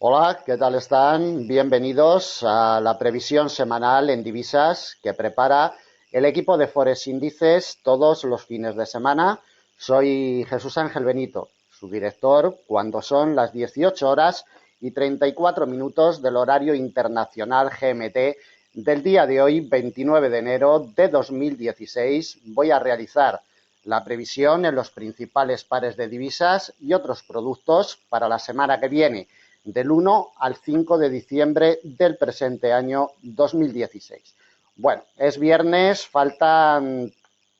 Hola, ¿qué tal están? Bienvenidos a la previsión semanal en divisas que prepara el equipo de Forex Índices todos los fines de semana. Soy Jesús Ángel Benito, su director, cuando son las 18 horas y 34 minutos del horario internacional GMT del día de hoy, 29 de enero de 2016. Voy a realizar la previsión en los principales pares de divisas y otros productos para la semana que viene, del 1 al 5 de diciembre del presente año 2016. Bueno, es viernes, faltan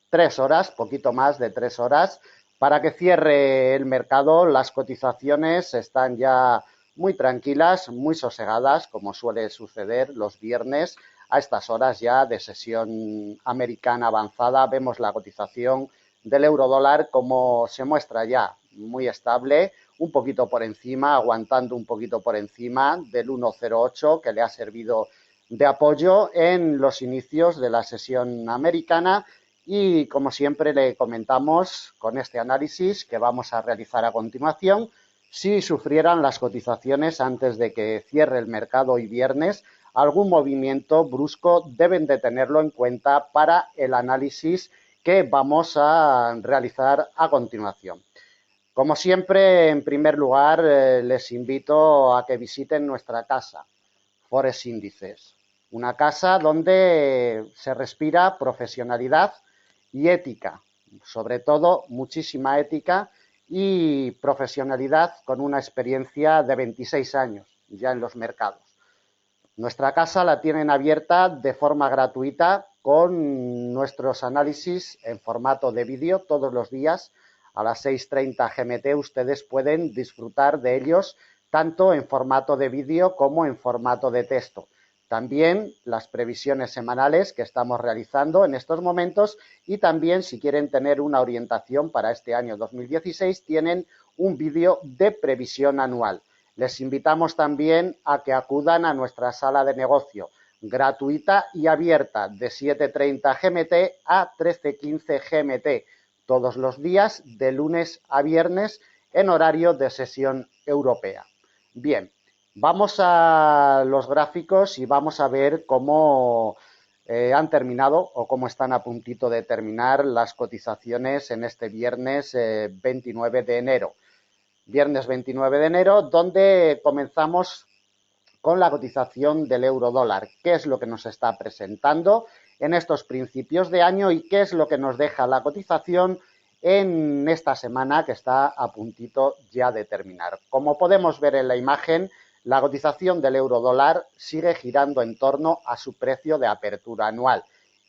3 horas, poquito más de 3 horas, para que cierre el mercado. Las cotizaciones están ya muy tranquilas, muy sosegadas, como suele suceder los viernes a estas horas ya de sesión americana avanzada. Vemos la cotización del eurodólar como se muestra ya muy estable, un poquito por encima, aguantando un poquito por encima del 1,08 que le ha servido de apoyo en los inicios de la sesión americana. Y como siempre le comentamos con este análisis que vamos a realizar a continuación, si sufrieran las cotizaciones antes de que cierre el mercado hoy viernes algún movimiento brusco, deben de tenerlo en cuenta para el análisis que vamos a realizar a continuación. Como siempre, en primer lugar, les invito a que visiten nuestra casa, Forex Índices, una casa donde se respira profesionalidad y ética, sobre todo muchísima ética y profesionalidad con una experiencia de 26 años ya en los mercados. Nuestra casa la tienen abierta de forma gratuita con nuestros análisis en formato de vídeo todos los días a las 6:30 GMT. Ustedes pueden disfrutar de ellos tanto en formato de vídeo como en formato de texto. También las previsiones semanales que estamos realizando en estos momentos, y también si quieren tener una orientación para este año 2016 tienen un vídeo de previsión anual. Les invitamos también a que acudan a nuestra sala de negocio gratuita y abierta de 7:30 GMT a 13:15 GMT todos los días de lunes a viernes en horario de sesión europea. Bien, vamos a los gráficos y vamos a ver cómo han terminado o cómo están a puntito de terminar las cotizaciones en este viernes 29 de enero. Viernes 29 de enero, donde comenzamos con la cotización del eurodólar. ¿Qué es lo que nos está presentando en estos principios de año y qué es lo que nos deja la cotización en esta semana que está a puntito ya de terminar? Como podemos ver en la imagen, la cotización del eurodólar sigue girando en torno a su precio de apertura anual,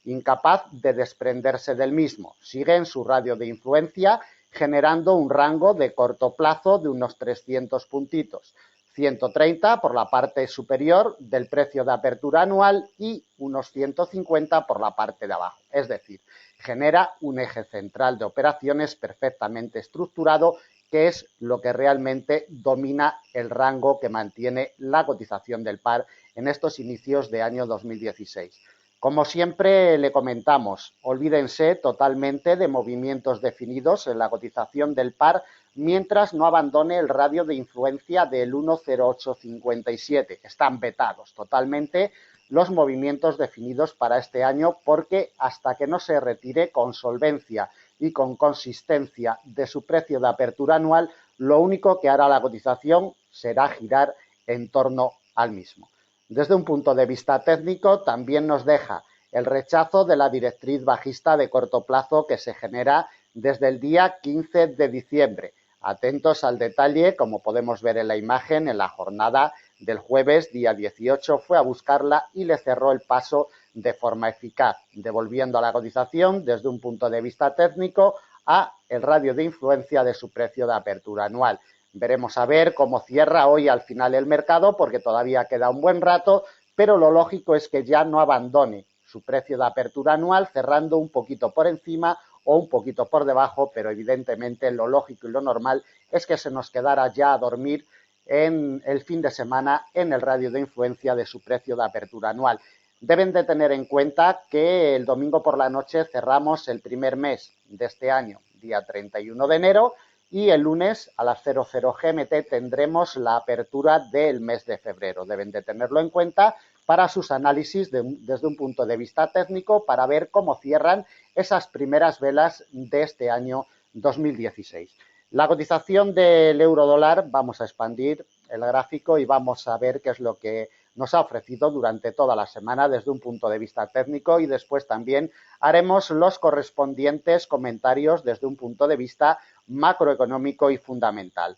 incapaz de desprenderse del mismo. Sigue en su radio de influencia, generando un rango de corto plazo de unos 300 puntitos. 130 por la parte superior del precio de apertura anual y unos 150 por la parte de abajo. Es decir, genera un eje central de operaciones perfectamente estructurado, que es lo que realmente domina el rango que mantiene la cotización del par en estos inicios de año 2016. Como siempre le comentamos, olvídense totalmente de movimientos definidos en la cotización del par mientras no abandone el radio de influencia del 1,0857. Están vetados totalmente los movimientos definidos para este año, porque hasta que no se retire con solvencia y con consistencia de su precio de apertura anual, lo único que hará la cotización será girar en torno al mismo. Desde un punto de vista técnico, también nos deja el rechazo de la directriz bajista de corto plazo que se genera desde el día 15 de diciembre. Atentos al detalle, como podemos ver en la imagen, en la jornada del jueves, día 18, fue a buscarla y le cerró el paso de forma eficaz, devolviendo a la cotización desde un punto de vista técnico a el radio de influencia de su precio de apertura anual. Veremos a ver cómo cierra hoy al final el mercado, porque todavía queda un buen rato, pero lo lógico es que ya no abandone su precio de apertura anual, cerrando un poquito por encima o un poquito por debajo, pero evidentemente lo lógico y lo normal es que se nos quedara ya a dormir en el fin de semana en el radio de influencia de su precio de apertura anual. Deben de tener en cuenta que el domingo por la noche cerramos el primer mes de este año, día 31 de enero, y el lunes a las 00 GMT tendremos la apertura del mes de febrero. Deben de tenerlo en cuenta para sus análisis desde un punto de vista técnico para ver cómo cierran esas primeras velas de este año 2016. La cotización del euro dólar, vamos a expandir el gráfico y vamos a ver qué es lo que nos ha ofrecido durante toda la semana desde un punto de vista técnico y después también haremos los correspondientes comentarios desde un punto de vista macroeconómico y fundamental.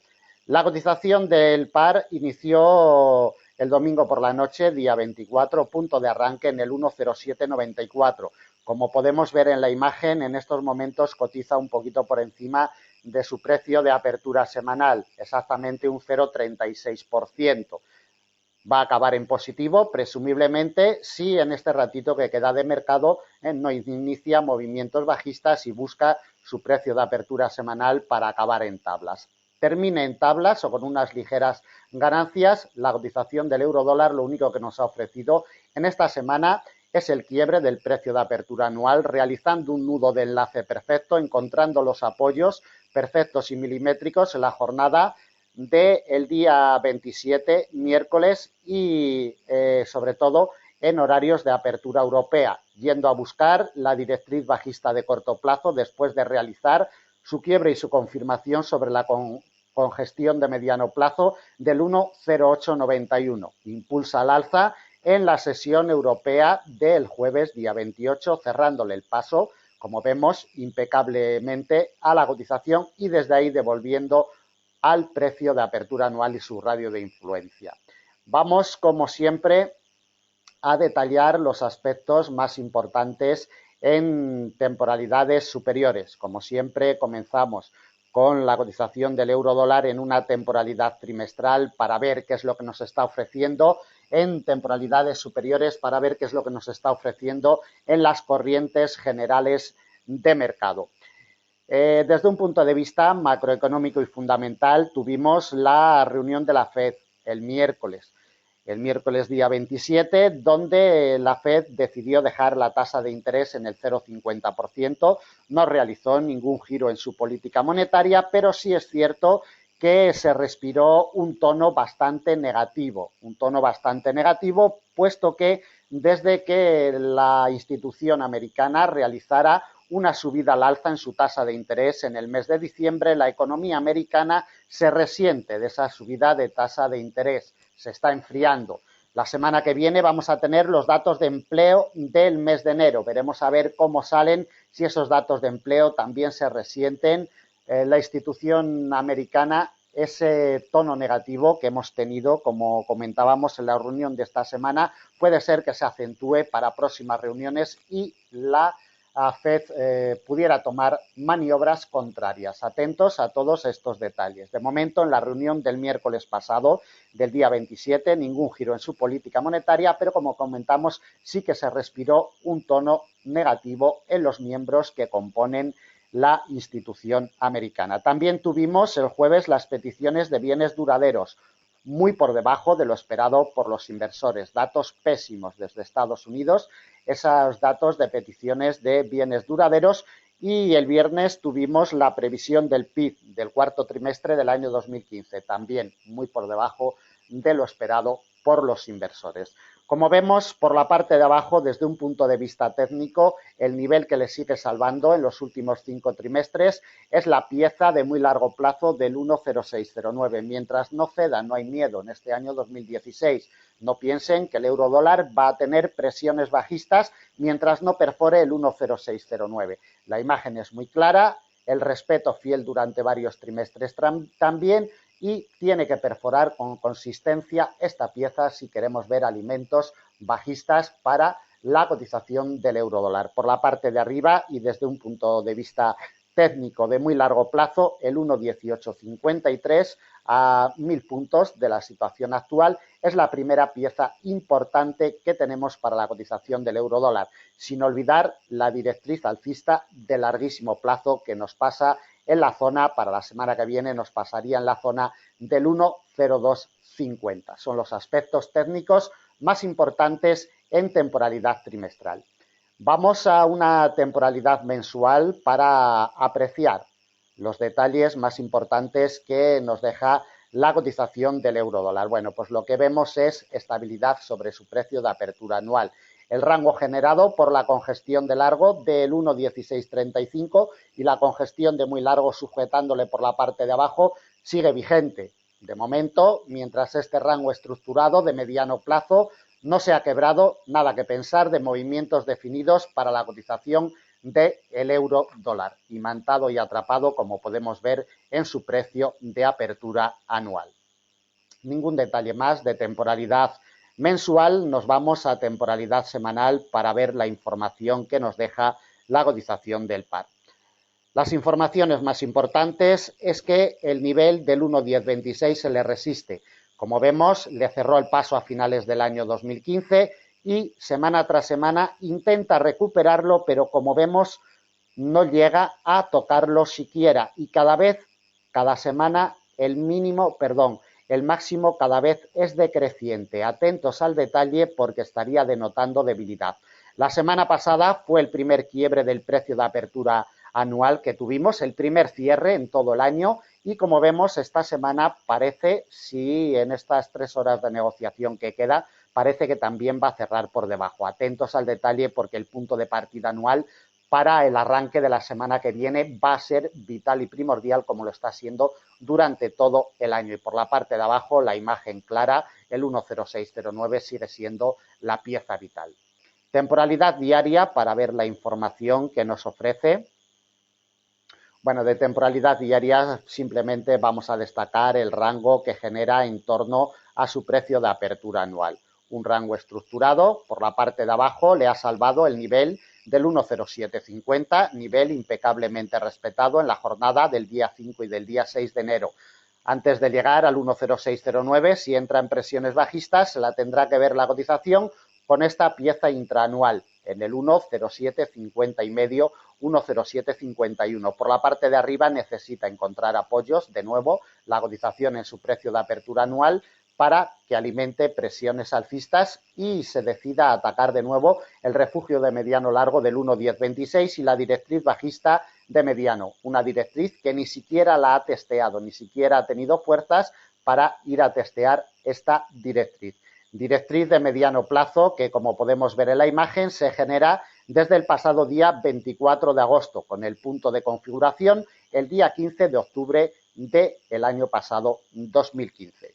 La cotización del par inició el domingo por la noche, día 24, punto de arranque en el 1,0794. Como podemos ver en la imagen, en estos momentos cotiza un poquito por encima de su precio de apertura semanal, exactamente un 0,36%. Va a acabar en positivo, presumiblemente, si en este ratito que queda de mercado no inicia movimientos bajistas y busca su precio de apertura semanal para acabar en tablas. Termine en tablas o con unas ligeras ganancias, la cotización del euro dólar lo único que nos ha ofrecido en esta semana es el quiebre del precio de apertura anual, realizando un nudo de enlace perfecto, encontrando los apoyos perfectos y milimétricos en la jornada del día 27, miércoles, y sobre todo en horarios de apertura europea, yendo a buscar la directriz bajista de corto plazo después de realizar su quiebre y su confirmación sobre la congestión de mediano plazo del 1,0891. Impulsa al alza en la sesión europea del jueves día 28, cerrándole el paso, como vemos, impecablemente a la cotización y desde ahí devolviendo al precio de apertura anual y su radio de influencia. Vamos, como siempre, a detallar los aspectos más importantes en temporalidades superiores. Como siempre, comenzamos con la cotización del euro dólar en una temporalidad trimestral para ver qué es lo que nos está ofreciendo en temporalidades superiores, para ver qué es lo que nos está ofreciendo en las corrientes generales de mercado. Desde un punto de vista macroeconómico y fundamental, tuvimos la reunión de la FED el miércoles día 27, donde la FED decidió dejar la tasa de interés en el 0,50%, no realizó ningún giro en su política monetaria, pero sí es cierto que se respiró un tono bastante negativo, puesto que desde que la institución americana realizara una subida al alza en su tasa de interés en el mes de diciembre, la economía americana se resiente de esa subida de tasa de interés, se está enfriando. La semana que viene vamos a tener los datos de empleo del mes de enero. Veremos a ver cómo salen, si esos datos de empleo también se resienten. La institución americana, ese tono negativo que hemos tenido, como comentábamos en la reunión de esta semana, puede ser que se acentúe para próximas reuniones y la FED pudiera tomar maniobras contrarias. Atentos a todos estos detalles. De momento, en la reunión del miércoles pasado, del día 27, ningún giro en su política monetaria, pero como comentamos, sí que se respiró un tono negativo en los miembros que componen la institución americana. También tuvimos el jueves las peticiones de bienes duraderos, muy por debajo de lo esperado por los inversores. Datos pésimos desde Estados Unidos, esos datos de peticiones de bienes duraderos. Y el viernes tuvimos la previsión del PIB del cuarto trimestre del año 2015, también muy por debajo de lo esperado por los inversores. Como vemos, por la parte de abajo, desde un punto de vista técnico, el nivel que le sigue salvando en los últimos 5 trimestres es la pieza de muy largo plazo del 1,0609. Mientras no ceda, no hay miedo en este año 2016. No piensen que el euro dólar va a tener presiones bajistas mientras no perfore el 1,0609. La imagen es muy clara, el respeto fiel durante varios trimestres también, y tiene que perforar con consistencia esta pieza si queremos ver alimentos bajistas para la cotización del euro dólar. Por la parte de arriba y desde un punto de vista técnico de muy largo plazo, el 1,1853 a 1000 puntos de la situación actual es la primera pieza importante que tenemos para la cotización del euro dólar, sin olvidar la directriz alcista de larguísimo plazo que nos pasa en la zona, para la semana que viene nos pasaría en la zona del 1,0250. Son los aspectos técnicos más importantes en temporalidad trimestral. Vamos a una temporalidad mensual para apreciar los detalles más importantes que nos deja la cotización del euro dólar. Bueno, pues lo que vemos es estabilidad sobre su precio de apertura anual. El rango generado por la congestión de largo del 1,1635 y la congestión de muy largo sujetándole por la parte de abajo sigue vigente. De momento, mientras este rango estructurado de mediano plazo no se ha quebrado, nada que pensar de movimientos definidos para la cotización del euro dólar, imantado y atrapado, como podemos ver, en su precio de apertura anual. Ningún detalle más de temporalidad mensual, nos vamos a temporalidad semanal para ver la información que nos deja la cotización del par. Las informaciones más importantes es que el nivel del 1,1026 se le resiste. Como vemos, le cerró el paso a finales del año 2015 y semana tras semana intenta recuperarlo, pero como vemos, no llega a tocarlo siquiera y cada semana, el máximo cada vez es decreciente. Atentos al detalle porque estaría denotando debilidad. La semana pasada fue el primer quiebre del precio de apertura anual que tuvimos, el primer cierre en todo el año y como vemos esta semana parece, si en estas 3 horas de negociación que queda, parece que también va a cerrar por debajo. Atentos al detalle porque el punto de partida anual para el arranque de la semana que viene va a ser vital y primordial como lo está siendo durante todo el año. Y por la parte de abajo, la imagen clara, el 1,0609 sigue siendo la pieza vital. Temporalidad diaria para ver la información que nos ofrece. Bueno, de temporalidad diaria simplemente vamos a destacar el rango que genera en torno a su precio de apertura anual. Un rango estructurado, por la parte de abajo le ha salvado el nivel del 1,0750, nivel impecablemente respetado en la jornada del día 5 y del día 6 de enero. Antes de llegar al 1,0609, si entra en presiones bajistas, se la tendrá que ver la cotización con esta pieza intraanual en el 1,0750 y medio, 1,0751. Por la parte de arriba necesita encontrar apoyos, de nuevo, la cotización en su precio de apertura anual para que alimente presiones alcistas y se decida a atacar de nuevo el refugio de mediano largo del 1,1026 y la directriz bajista de mediano, una directriz que ni siquiera la ha testeado, ni siquiera ha tenido fuerzas para ir a testear esta directriz. Directriz de mediano plazo que, como podemos ver en la imagen, se genera desde el pasado día 24 de agosto, con el punto de configuración el día 15 de octubre del año pasado, 2015.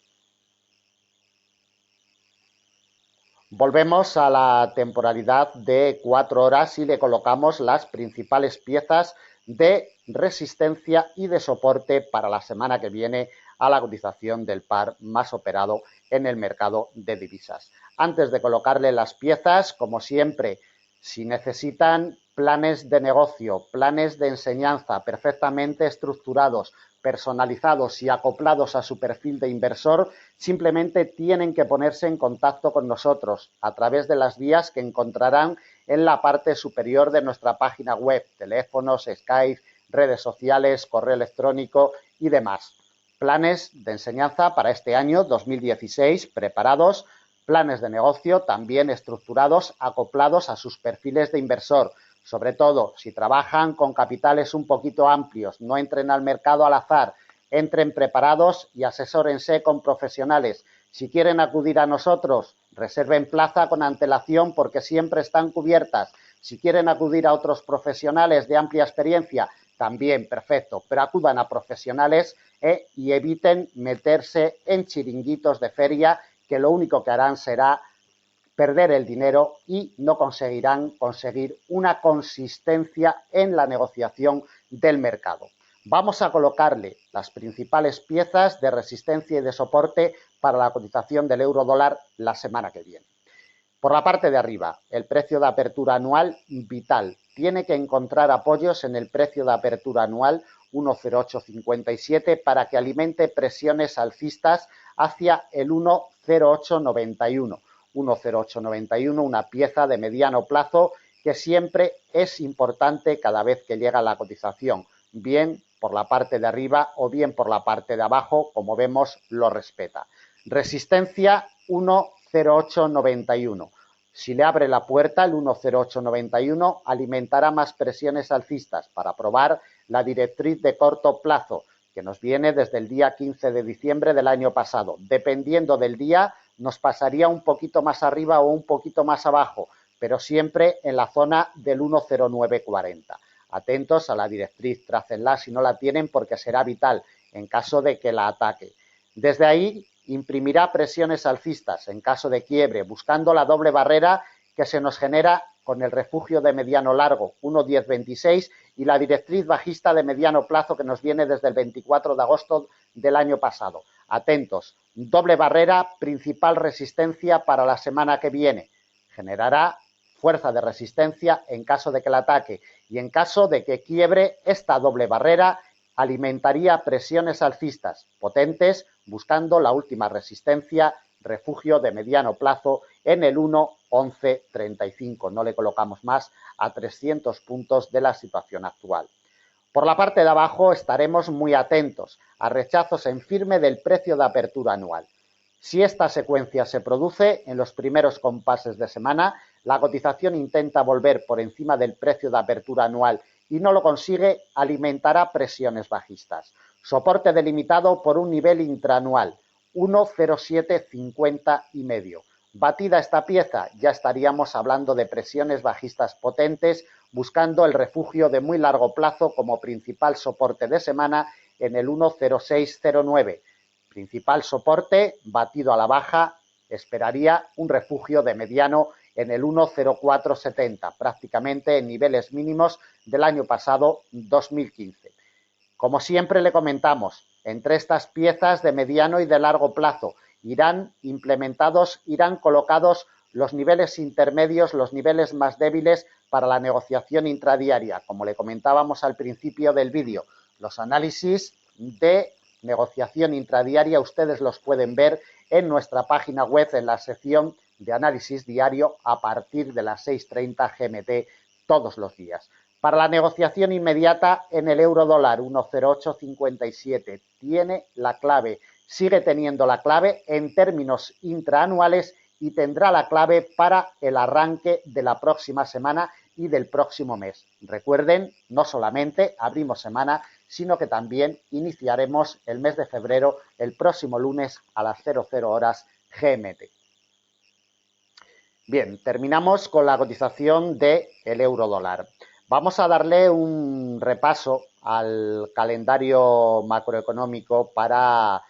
Volvemos a la temporalidad de 4 horas y le colocamos las principales piezas de resistencia y de soporte para la semana que viene a la cotización del par más operado en el mercado de divisas. Antes de colocarle las piezas, como siempre, si necesitan planes de negocio, planes de enseñanza perfectamente estructurados, personalizados y acoplados a su perfil de inversor, simplemente tienen que ponerse en contacto con nosotros a través de las vías que encontrarán en la parte superior de nuestra página web, teléfonos, Skype, redes sociales, correo electrónico y demás. Planes de enseñanza para este año 2016 preparados, planes de negocio también estructurados, acoplados a sus perfiles de inversor. Sobre todo, si trabajan con capitales un poquito amplios, no entren al mercado al azar, entren preparados y asesórense con profesionales. Si quieren acudir a nosotros, reserven plaza con antelación porque siempre están cubiertas. Si quieren acudir a otros profesionales de amplia experiencia, también perfecto, pero acudan a profesionales y eviten meterse en chiringuitos de feria que lo único que harán será perder el dinero y no conseguirán conseguir una consistencia en la negociación del mercado. Vamos a colocarle las principales piezas de resistencia y de soporte para la cotización del euro dólar la semana que viene. Por la parte de arriba, el precio de apertura anual vital. Tiene que encontrar apoyos en el precio de apertura anual 1,0857 para que alimente presiones alcistas hacia el 1,0891. 1,0891, una pieza de mediano plazo que siempre es importante cada vez que llega la cotización, bien por la parte de arriba o bien por la parte de abajo, como vemos, lo respeta. Resistencia 1,0891. Si le abre la puerta el 1,0891, alimentará más presiones alcistas para probar la directriz de corto plazo, que nos viene desde el día 15 de diciembre del año pasado. Dependiendo del día, nos pasaría un poquito más arriba o un poquito más abajo, pero siempre en la zona del 1,0940. Atentos a la directriz, trácenla si no la tienen porque será vital en caso de que la ataque. Desde ahí imprimirá presiones alcistas en caso de quiebre, buscando la doble barrera que se nos genera con el refugio de mediano largo, 1,1026, y la directriz bajista de mediano plazo que nos viene desde el 24 de agosto del año pasado. Atentos, doble barrera, principal resistencia para la semana que viene. Generará fuerza de resistencia en caso de que la ataque, y en caso de que quiebre esta doble barrera, alimentaría presiones alcistas potentes buscando la última resistencia, refugio de mediano plazo en el 1,1135. No le colocamos más a 300 puntos de la situación actual. Por la parte de abajo estaremos muy atentos a rechazos en firme del precio de apertura anual. Si esta secuencia se produce en los primeros compases de semana, la cotización intenta volver por encima del precio de apertura anual y no lo consigue, alimentará presiones bajistas. Soporte delimitado por un nivel intraanual, 1,0750 y medio. Batida esta pieza, ya estaríamos hablando de presiones bajistas potentes, buscando el refugio de muy largo plazo como principal soporte de semana en el 1,0609. Principal soporte, batido a la baja, esperaría un refugio de mediano en el 1,0470, prácticamente en niveles mínimos del año pasado, 2015. Como siempre le comentamos, entre estas piezas de mediano y de largo plazo irán colocados los niveles intermedios, los niveles más débiles para la negociación intradiaria. Como le comentábamos al principio del vídeo, los análisis de negociación intradiaria ustedes los pueden ver en nuestra página web en la sección de análisis diario a partir de las 6:30 GMT todos los días. Para la negociación inmediata en el euro dólar 1,0857 tiene la clave, sigue teniendo la clave en términos intraanuales y tendrá la clave para el arranque de la próxima semana y del próximo mes. Recuerden, no solamente abrimos semana, sino que también iniciaremos el mes de febrero el próximo lunes a las 00 horas GMT. Bien, terminamos con la cotización del euro dólar. Vamos a darle un repaso al calendario macroeconómico para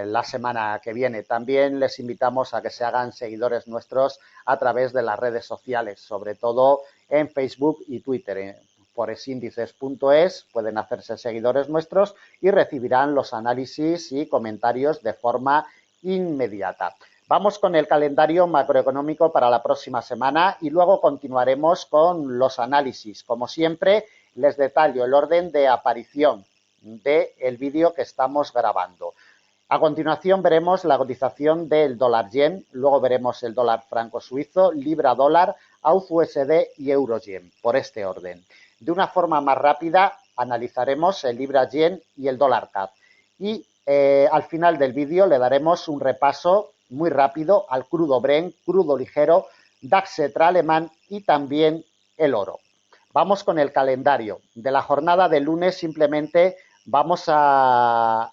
la semana que viene. También les invitamos a que se hagan seguidores nuestros a través de las redes sociales, sobre todo en Facebook y Twitter. Foresindices.es pueden hacerse seguidores nuestros y recibirán los análisis y comentarios de forma inmediata. Vamos con el calendario macroeconómico para la próxima semana y luego continuaremos con los análisis. Como siempre, les detallo el orden de aparición del vídeo que estamos grabando. A continuación veremos la cotización del dólar yen, luego veremos el dólar franco suizo, libra dólar, AUD USD y euro yen, por este orden. De una forma más rápida analizaremos el libra yen y el dólar CAD. Y al final del vídeo le daremos un repaso muy rápido al crudo Brent, crudo ligero, DAX alemán y también el oro. Vamos con el calendario. De la jornada del lunes simplemente vamos a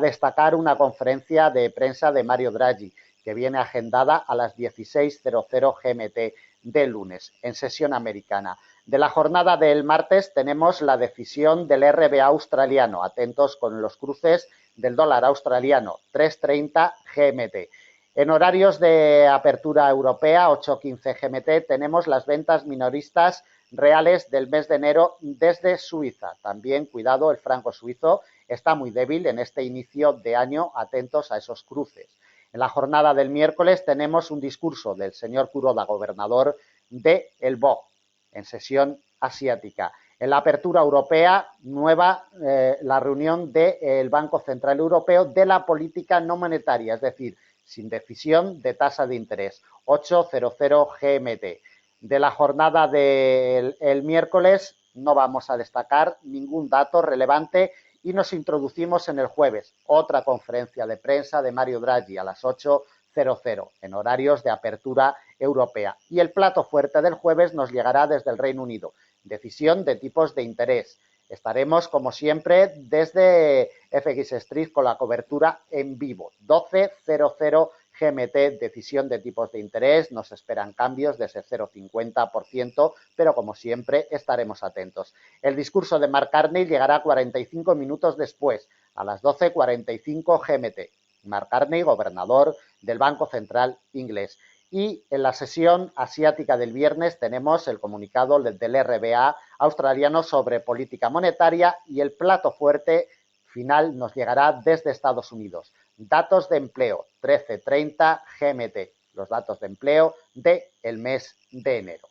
destacar una conferencia de prensa de Mario Draghi que viene agendada a las 16:00 GMT del lunes en sesión americana. De la jornada del martes tenemos la decisión del RBA australiano. Atentos con los cruces del dólar australiano, 3:30 GMT. En horarios de apertura europea, 8:15 GMT, tenemos las ventas minoristas reales del mes de enero desde Suiza. También, cuidado, el franco suizo está muy débil en este inicio de año, atentos a esos cruces. En la jornada del miércoles tenemos un discurso del señor Kuroda, gobernador de El BOC, en sesión asiática. En la apertura europea, la reunión del Banco Central Europeo de la política no monetaria, es decir, sin decisión de tasa de interés, 8:00 GMT. De la jornada del miércoles no vamos a destacar ningún dato relevante y nos introducimos en el jueves, otra conferencia de prensa de Mario Draghi a las 8:00 en horarios de apertura europea. Y el plato fuerte del jueves nos llegará desde el Reino Unido, decisión de tipos de interés. Estaremos, como siempre, desde FX Street con la cobertura en vivo. 12:00 GMT, decisión de tipos de interés. Nos esperan cambios de ese 0,50%, pero como siempre estaremos atentos. El discurso de Mark Carney llegará 45 minutos después, a las 12:45 GMT. Mark Carney, gobernador del Banco Central inglés. Y en la sesión asiática del viernes tenemos el comunicado del RBA australiano sobre política monetaria y el plato fuerte final nos llegará desde Estados Unidos. Datos de empleo, 13:30 GMT, los datos de empleo del mes de enero.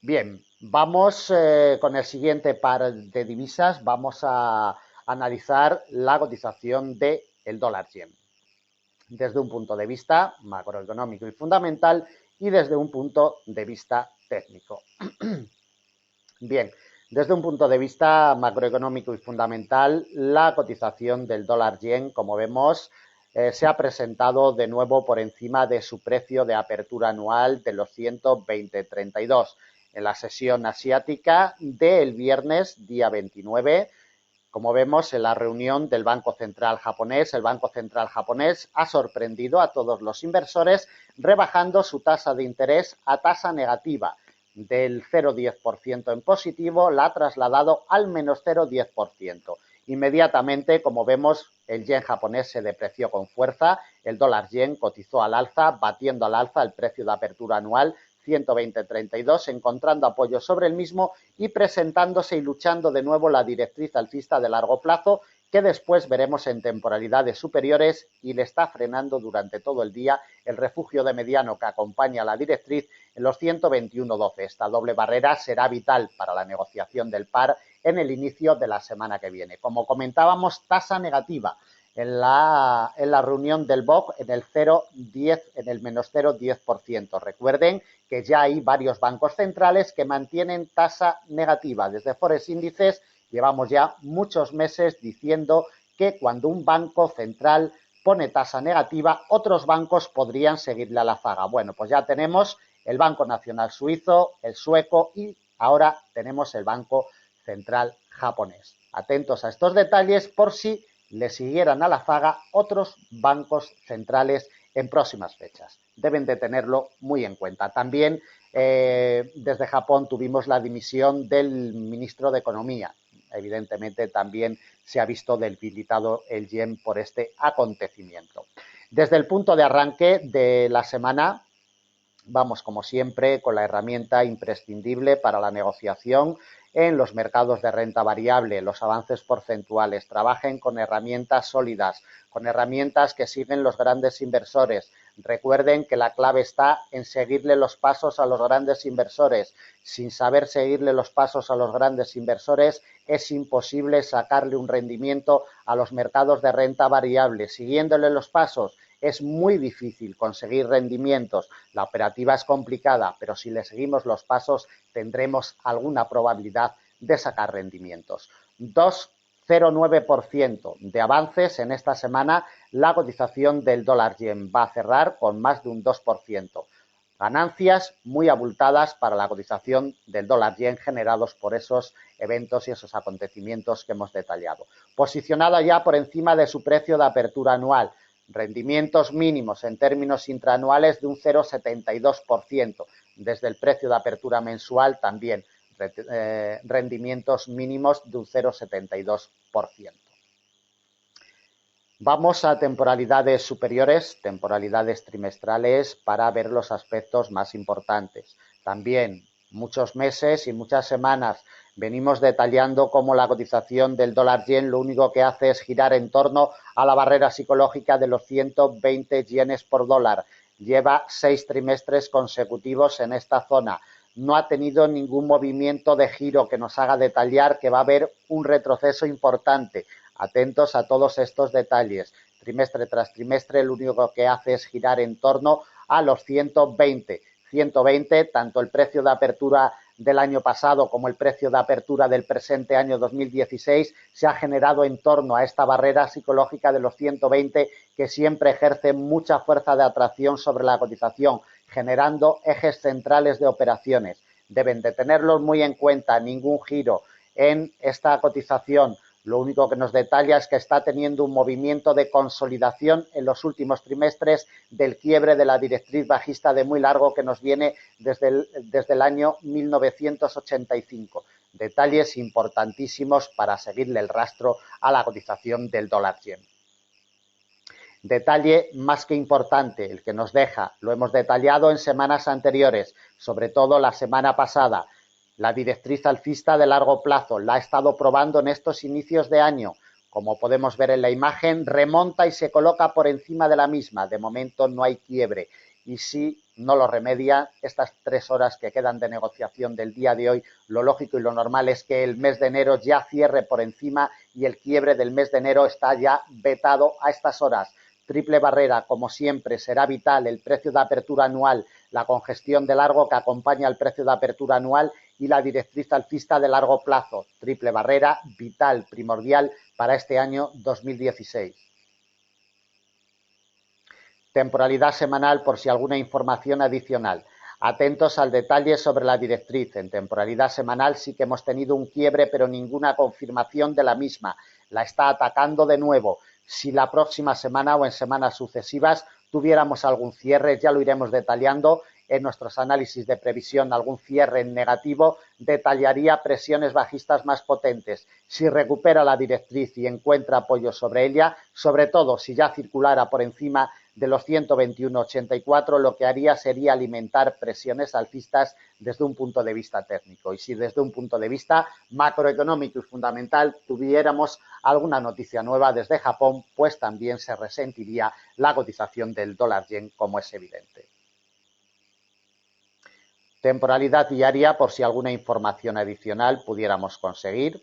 Bien, vamos con el siguiente par de divisas. Vamos a analizar la cotización del dólar yen desde un punto de vista macroeconómico y fundamental y desde un punto de vista técnico. Bien, desde un punto de vista macroeconómico y fundamental, la cotización del dólar yen, como vemos, se ha presentado de nuevo por encima de su precio de apertura anual de los 120,32 en la sesión asiática del viernes, día 29. Como vemos en la reunión del Banco Central japonés, el Banco Central japonés ha sorprendido a todos los inversores rebajando su tasa de interés a tasa negativa del 0,10% en positivo, la ha trasladado al menos 0,10%. Inmediatamente, como vemos, el yen japonés se depreció con fuerza, el dólar yen cotizó al alza, batiendo al alza el precio de apertura anual 120,32, encontrando apoyo sobre el mismo y presentándose y luchando de nuevo la directriz alcista de largo plazo, que después veremos en temporalidades superiores y le está frenando durante todo el día el refugio de mediano que acompaña a la directriz en los 121,12. Esta doble barrera será vital para la negociación del par en el inicio de la semana que viene. Como comentábamos, tasa negativa en la reunión del BOC en el 0,10, en el menos 0,10%. Recuerden que ya hay varios bancos centrales que mantienen tasa negativa. Desde Forex Índices llevamos ya muchos meses diciendo que cuando un banco central pone tasa negativa, otros bancos podrían seguirle a la zaga. Bueno, pues ya tenemos el Banco Nacional Suizo, el sueco y ahora tenemos el Banco Central japonés. Atentos a estos detalles por si le siguieran a la zaga otros bancos centrales en próximas fechas. Deben de tenerlo muy en cuenta. También desde Japón tuvimos la dimisión del ministro de Economía. Evidentemente también se ha visto debilitado el yen por este acontecimiento. Desde el punto de arranque de la semana, vamos como siempre con la herramienta imprescindible para la negociación en los mercados de renta variable, los avances porcentuales. Trabajen con herramientas sólidas, con herramientas que siguen los grandes inversores. Recuerden que la clave está en seguirle los pasos a los grandes inversores. Sin saber seguirle los pasos a los grandes inversores es imposible sacarle un rendimiento a los mercados de renta variable. Siguiéndole los pasos es muy difícil conseguir rendimientos. La operativa es complicada, pero si le seguimos los pasos tendremos alguna probabilidad de sacar rendimientos. 2,09% de avances en esta semana. La cotización del dólar yen va a cerrar con más de un 2%. Ganancias muy abultadas para la cotización del dólar yen generados por esos eventos y esos acontecimientos que hemos detallado. Posicionada ya por encima de su precio de apertura anual. Rendimientos mínimos en términos intraanuales de un 0,72%. Desde el precio de apertura mensual también rendimientos mínimos de un 0,72%. Vamos a temporalidades superiores, temporalidades trimestrales, para ver los aspectos más importantes. También muchos meses y muchas semanas venimos detallando cómo la cotización del dólar yen lo único que hace es girar en torno a la barrera psicológica de los 120 yenes por dólar. Lleva 6 trimestres consecutivos en esta zona. No ha tenido ningún movimiento de giro que nos haga detallar que va a haber un retroceso importante. Atentos a todos estos detalles. Trimestre tras trimestre lo único que hace es girar en torno a los 120. 120, tanto el precio de apertura del año pasado como el precio de apertura del presente año 2016 se ha generado en torno a esta barrera psicológica de los 120 que siempre ejerce mucha fuerza de atracción sobre la cotización, generando ejes centrales de operaciones. Deben de tenerlos muy en cuenta, ningún giro en esta cotización. Lo único que nos detalla es que está teniendo un movimiento de consolidación en los últimos trimestres del quiebre de la directriz bajista de muy largo que nos viene desde el año 1985. Detalles importantísimos para seguirle el rastro a la cotización del dólar yen. Detalle más que importante, el que nos deja, lo hemos detallado en semanas anteriores, sobre todo la semana pasada. La directriz alcista de largo plazo la ha estado probando en estos inicios de año. Como podemos ver en la imagen, remonta y se coloca por encima de la misma. De momento no hay quiebre. Y si no lo remedia, estas 3 horas que quedan de negociación del día de hoy, lo lógico y lo normal es que el mes de enero ya cierre por encima y el quiebre del mes de enero está ya vetado a estas horas. Triple barrera, como siempre, será vital el precio de apertura anual, la congestión de largo que acompaña al precio de apertura anual y la directriz alcista de largo plazo. Triple barrera, vital, primordial para este año 2016. Temporalidad semanal por si alguna información adicional. Atentos al detalle sobre la directriz. En temporalidad semanal sí que hemos tenido un quiebre, pero ninguna confirmación de la misma. La está atacando de nuevo. Si la próxima semana o en semanas sucesivas tuviéramos algún cierre, ya lo iremos detallando en nuestros análisis de previsión, algún cierre en negativo, detallaría presiones bajistas más potentes. Si recupera la directriz y encuentra apoyo sobre ella, sobre todo si ya circulara por encima de los 121,84, lo que haría sería alimentar presiones alcistas desde un punto de vista técnico. Y si desde un punto de vista macroeconómico y fundamental tuviéramos alguna noticia nueva desde Japón, pues también se resentiría la cotización del dólar yen, como es evidente. Temporalidad diaria, por si alguna información adicional pudiéramos conseguir.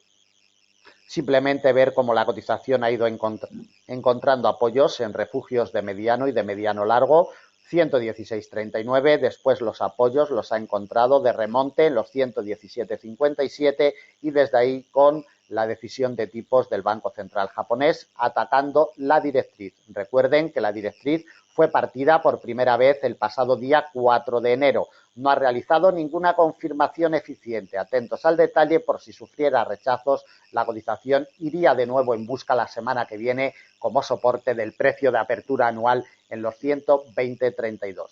Simplemente ver cómo la cotización ha ido encontrando apoyos en refugios de mediano y de mediano largo, 116,39, después los apoyos los ha encontrado de remonte en los 117,57 y desde ahí con la decisión de tipos del Banco Central japonés atacando la directriz. Recuerden que la directriz fue partida por primera vez el pasado día 4 de enero. No ha realizado ninguna confirmación eficiente. Atentos al detalle, por si sufriera rechazos, la cotización iría de nuevo en busca la semana que viene como soporte del precio de apertura anual en los 120,32.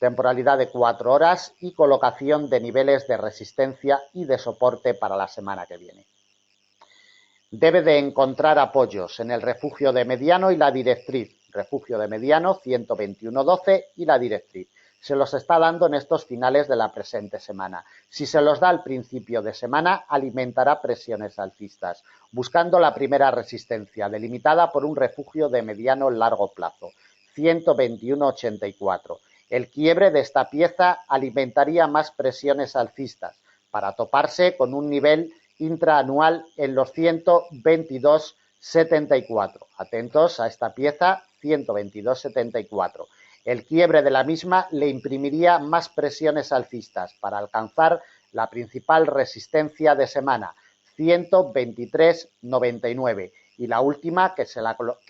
Temporalidad de 4 horas y colocación de niveles de resistencia y de soporte para la semana que viene. Debe de encontrar apoyos en el refugio de mediano y la directriz. Refugio de mediano 121,12 y la directriz. Se los está dando en estos finales de la presente semana. Si se los da al principio de semana, alimentará presiones alcistas, buscando la primera resistencia, delimitada por un refugio de mediano largo plazo, 121,84. El quiebre de esta pieza alimentaría más presiones alcistas, para toparse con un nivel intraanual en los 122,74. Atentos a esta pieza, 122,74. El quiebre de la misma le imprimiría más presiones alcistas para alcanzar la principal resistencia de semana, 123,99. Y la última que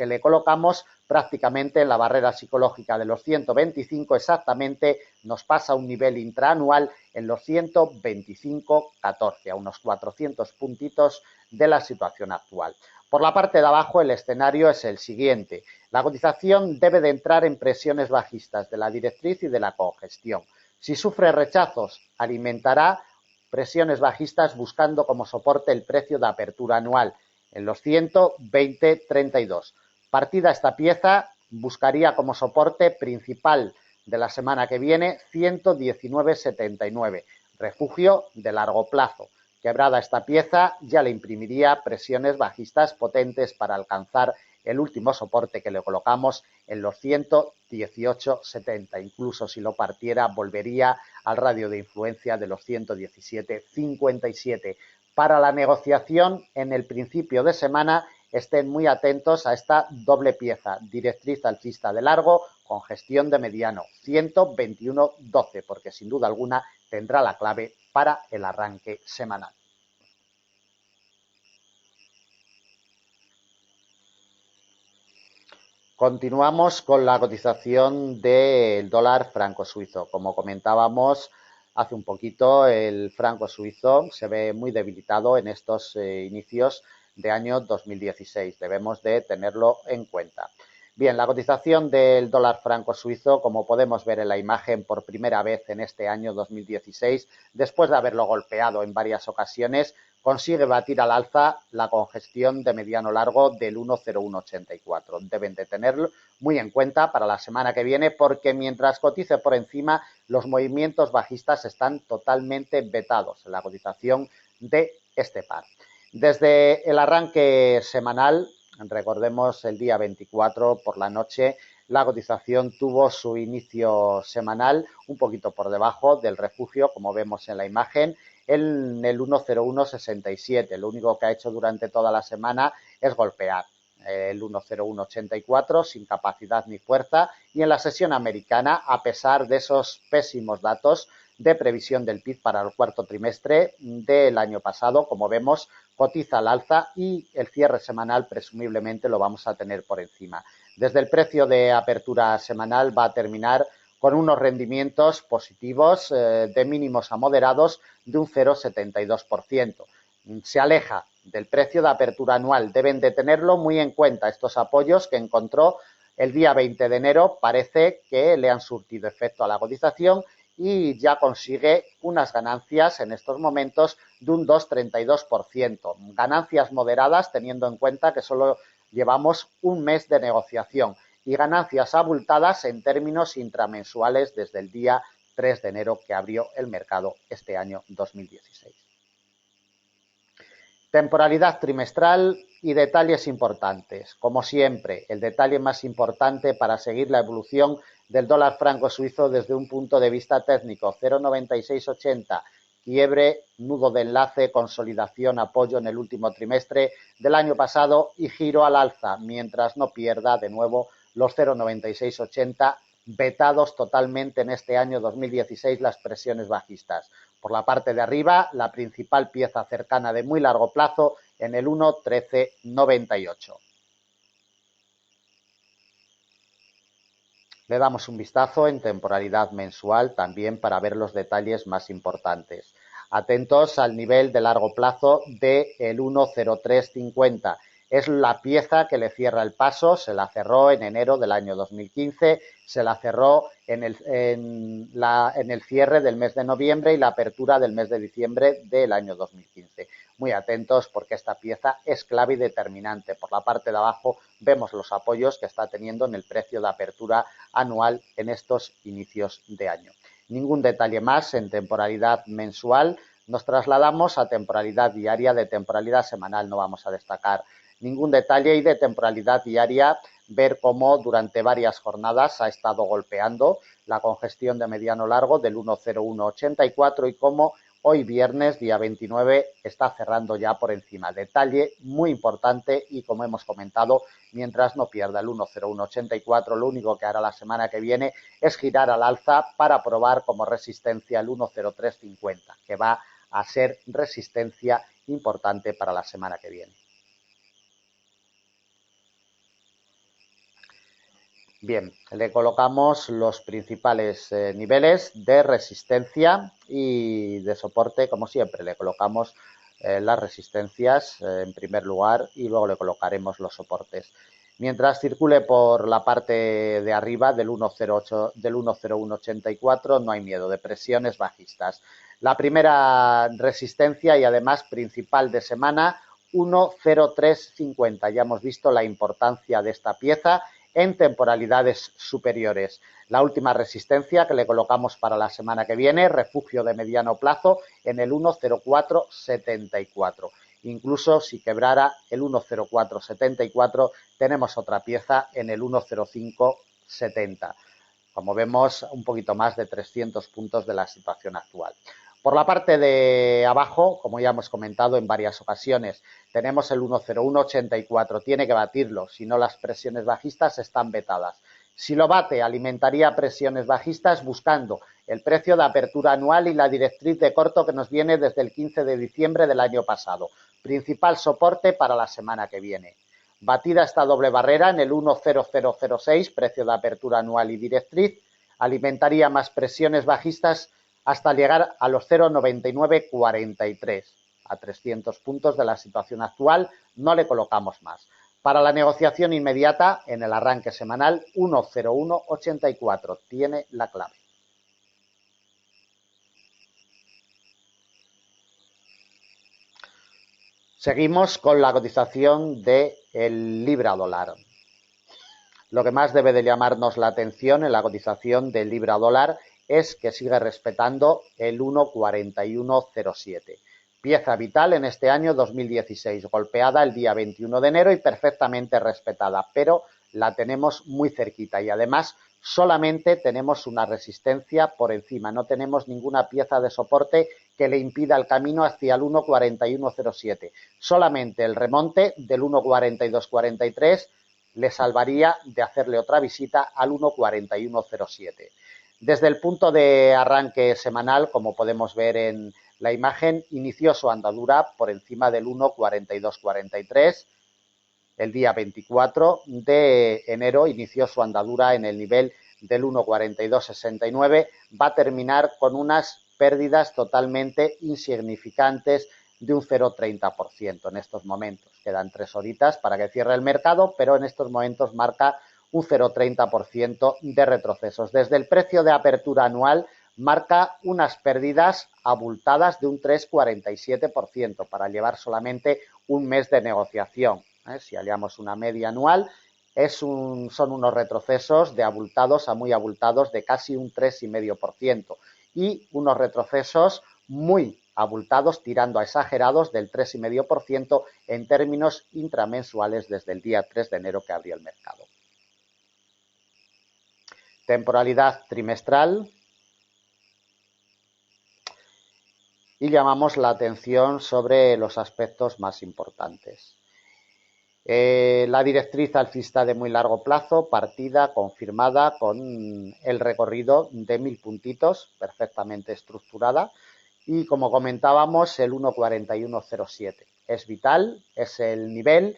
le colocamos prácticamente en la barrera psicológica de los 125 exactamente, nos pasa a un nivel intraanual en los 125,14, a unos 400 puntitos de la situación actual. Por la parte de abajo el escenario es el siguiente. La cotización debe de entrar en presiones bajistas de la directriz y de la congestión. Si sufre rechazos, alimentará presiones bajistas buscando como soporte el precio de apertura anual en los 120,32. Partida esta pieza, buscaría como soporte principal de la semana que viene 119,79, refugio de largo plazo. Quebrada esta pieza, ya le imprimiría presiones bajistas potentes para alcanzar el último soporte que le colocamos en los 118,70. Incluso si lo partiera, volvería al radio de influencia de los 117,57. Para la negociación en el principio de semana, estén muy atentos a esta doble pieza, directriz alcista de largo, congestión de mediano, 121,12, porque sin duda alguna tendrá la clave para el arranque semanal. Continuamos con la cotización del dólar franco suizo. Como comentábamos, hace un poquito, el franco suizo se ve muy debilitado en estos inicios de año 2016. Debemos de tenerlo en cuenta. Bien, la cotización del dólar franco suizo, como podemos ver en la imagen, por primera vez en este año 2016, después de haberlo golpeado en varias ocasiones, consigue batir al alza la congestión de mediano largo del 1,0184. Deben de tenerlo muy en cuenta para la semana que viene porque mientras cotice por encima, los movimientos bajistas están totalmente vetados en la cotización de este par. Desde el arranque semanal, recordemos el día 24 por la noche, la cotización tuvo su inicio semanal un poquito por debajo del refugio, como vemos en la imagen, en el 1,0167. Lo único que ha hecho durante toda la semana es golpear el 1,0184 sin capacidad ni fuerza, y en la sesión americana, a pesar de esos pésimos datos de previsión del PIB para el cuarto trimestre del año pasado, como vemos, cotiza al alza y el cierre semanal presumiblemente lo vamos a tener por encima. Desde el precio de apertura semanal va a terminar con unos rendimientos positivos de mínimos a moderados de un 0,72%. Se aleja del precio de apertura anual. Deben de tenerlo muy en cuenta. Estos apoyos que encontró el día 20 de enero parece que le han surtido efecto a la cotización y ya consigue unas ganancias en estos momentos de un 2,32%. Ganancias moderadas teniendo en cuenta que solo llevamos un mes de negociación y ganancias abultadas en términos intramensuales desde el día 3 de enero que abrió el mercado este año 2016. Temporalidad trimestral y detalles importantes. Como siempre, el detalle más importante para seguir la evolución del dólar franco suizo desde un punto de vista técnico, 0,9680, quiebre, nudo de enlace, consolidación, apoyo en el último trimestre del año pasado y giro al alza, mientras no pierda de nuevo los 0,9680 vetados totalmente en este año 2016 las presiones bajistas. Por la parte de arriba, la principal pieza cercana de muy largo plazo en el 1,1398. Le damos un vistazo en temporalidad mensual también para ver los detalles más importantes. Atentos al nivel de largo plazo del 1,0350. Es la pieza que le cierra el paso, se la cerró en enero del año 2015, se la cerró en el cierre del mes de noviembre y la apertura del mes de diciembre del año 2015. Muy atentos porque esta pieza es clave y determinante. Por la parte de abajo vemos los apoyos que está teniendo en el precio de apertura anual en estos inicios de año. Ningún detalle más en temporalidad mensual. Nos trasladamos a temporalidad diaria. De temporalidad semanal no vamos a destacar ningún detalle y de temporalidad diaria ver cómo durante varias jornadas ha estado golpeando la congestión de mediano largo del 1,0184 y cómo hoy viernes, día 29, está cerrando ya por encima. Detalle muy importante y como hemos comentado, mientras no pierda el 1,0184, lo único que hará la semana que viene es girar al alza para probar como resistencia el 1,0350, que va a ser resistencia importante para la semana que viene. Bien, le colocamos los principales niveles de resistencia y de soporte, como siempre. Le colocamos las resistencias en primer lugar y luego le colocaremos los soportes. Mientras circule por la parte de arriba del 1,0184 no hay miedo de presiones bajistas. La primera resistencia y además principal de semana, 1,0350. Ya hemos visto la importancia de esta pieza en temporalidades superiores. La última resistencia que le colocamos para la semana que viene, refugio de mediano plazo en el 1,0474. Incluso si quebrara el 1,0474, tenemos otra pieza en el 1,0570. Como vemos, un poquito más de 300 puntos de la situación actual. Por la parte de abajo, como ya hemos comentado en varias ocasiones, tenemos el 1,0184, tiene que batirlo, si no las presiones bajistas están vetadas. Si lo bate, alimentaría presiones bajistas buscando el precio de apertura anual y la directriz de corto que nos viene desde el 15 de diciembre del año pasado. Principal soporte para la semana que viene. Batida esta doble barrera en el 1,0006, precio de apertura anual y directriz, alimentaría más presiones bajistas hasta llegar a los 0,9943. A 300 puntos de la situación actual no le colocamos más. Para la negociación inmediata, en el arranque semanal, 1,0184 tiene la clave. Seguimos con la cotización del libra dólar. Lo que más debe de llamarnos la atención en la cotización del libra dólar es que sigue respetando el 1,4107. Pieza vital en este año 2016, golpeada el día 21 de enero y perfectamente respetada, pero la tenemos muy cerquita y además solamente tenemos una resistencia por encima, no tenemos ninguna pieza de soporte que le impida el camino hacia el 1,4107. Solamente el remonte del 1,4243 le salvaría de hacerle otra visita al 1,4107. Desde el punto de arranque semanal, como podemos ver en la imagen, inició su andadura por encima del 1,4243. El día 24 de enero inició su andadura en el nivel del 1,4269. Va a terminar con unas pérdidas totalmente insignificantes de un 0,30% en estos momentos. Quedan 3 horitas para que cierre el mercado, pero en estos momentos marca un 0,30% de retrocesos. Desde el precio de apertura anual marca unas pérdidas abultadas de un 3,47% para llevar solamente un mes de negociación. Si hallamos una media anual, son unos retrocesos de abultados a muy abultados de casi un 3,5% y unos retrocesos muy abultados tirando a exagerados del 3,5% en términos intramensuales desde el día 3 de enero que abrió el mercado. Temporalidad trimestral. Y llamamos la atención sobre los aspectos más importantes. La directriz alcista de muy largo plazo, partida, confirmada, con el recorrido de 1000 puntitos, perfectamente estructurada. Y como comentábamos, el 1,4107. Es vital, es el nivel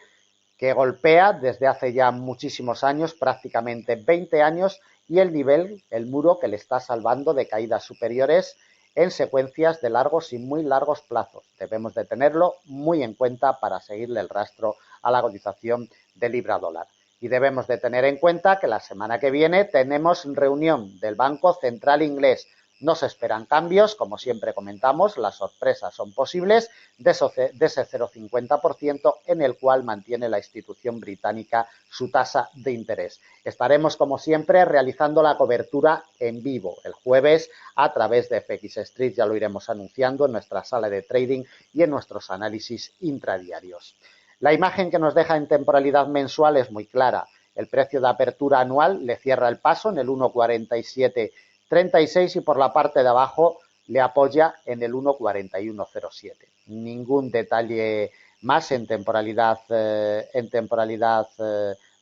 que golpea desde hace ya muchísimos años, prácticamente 20 años, y el nivel, el muro que le está salvando de caídas superiores en secuencias de largos y muy largos plazos. Debemos de tenerlo muy en cuenta para seguirle el rastro a la cotización del libra dólar. Y debemos de tener en cuenta que la semana que viene tenemos reunión del Banco Central Inglés. No se esperan cambios, como siempre comentamos, las sorpresas son posibles de ese 0,50% en el cual mantiene la institución británica su tasa de interés. Estaremos, como siempre, realizando la cobertura en vivo el jueves a través de FX Street, ya lo iremos anunciando en nuestra sala de trading y en nuestros análisis intradiarios. La imagen que nos deja en temporalidad mensual es muy clara. El precio de apertura anual le cierra el paso en el 1,4736 y por la parte de abajo le apoya en el 1,4107. Ningún detalle más en temporalidad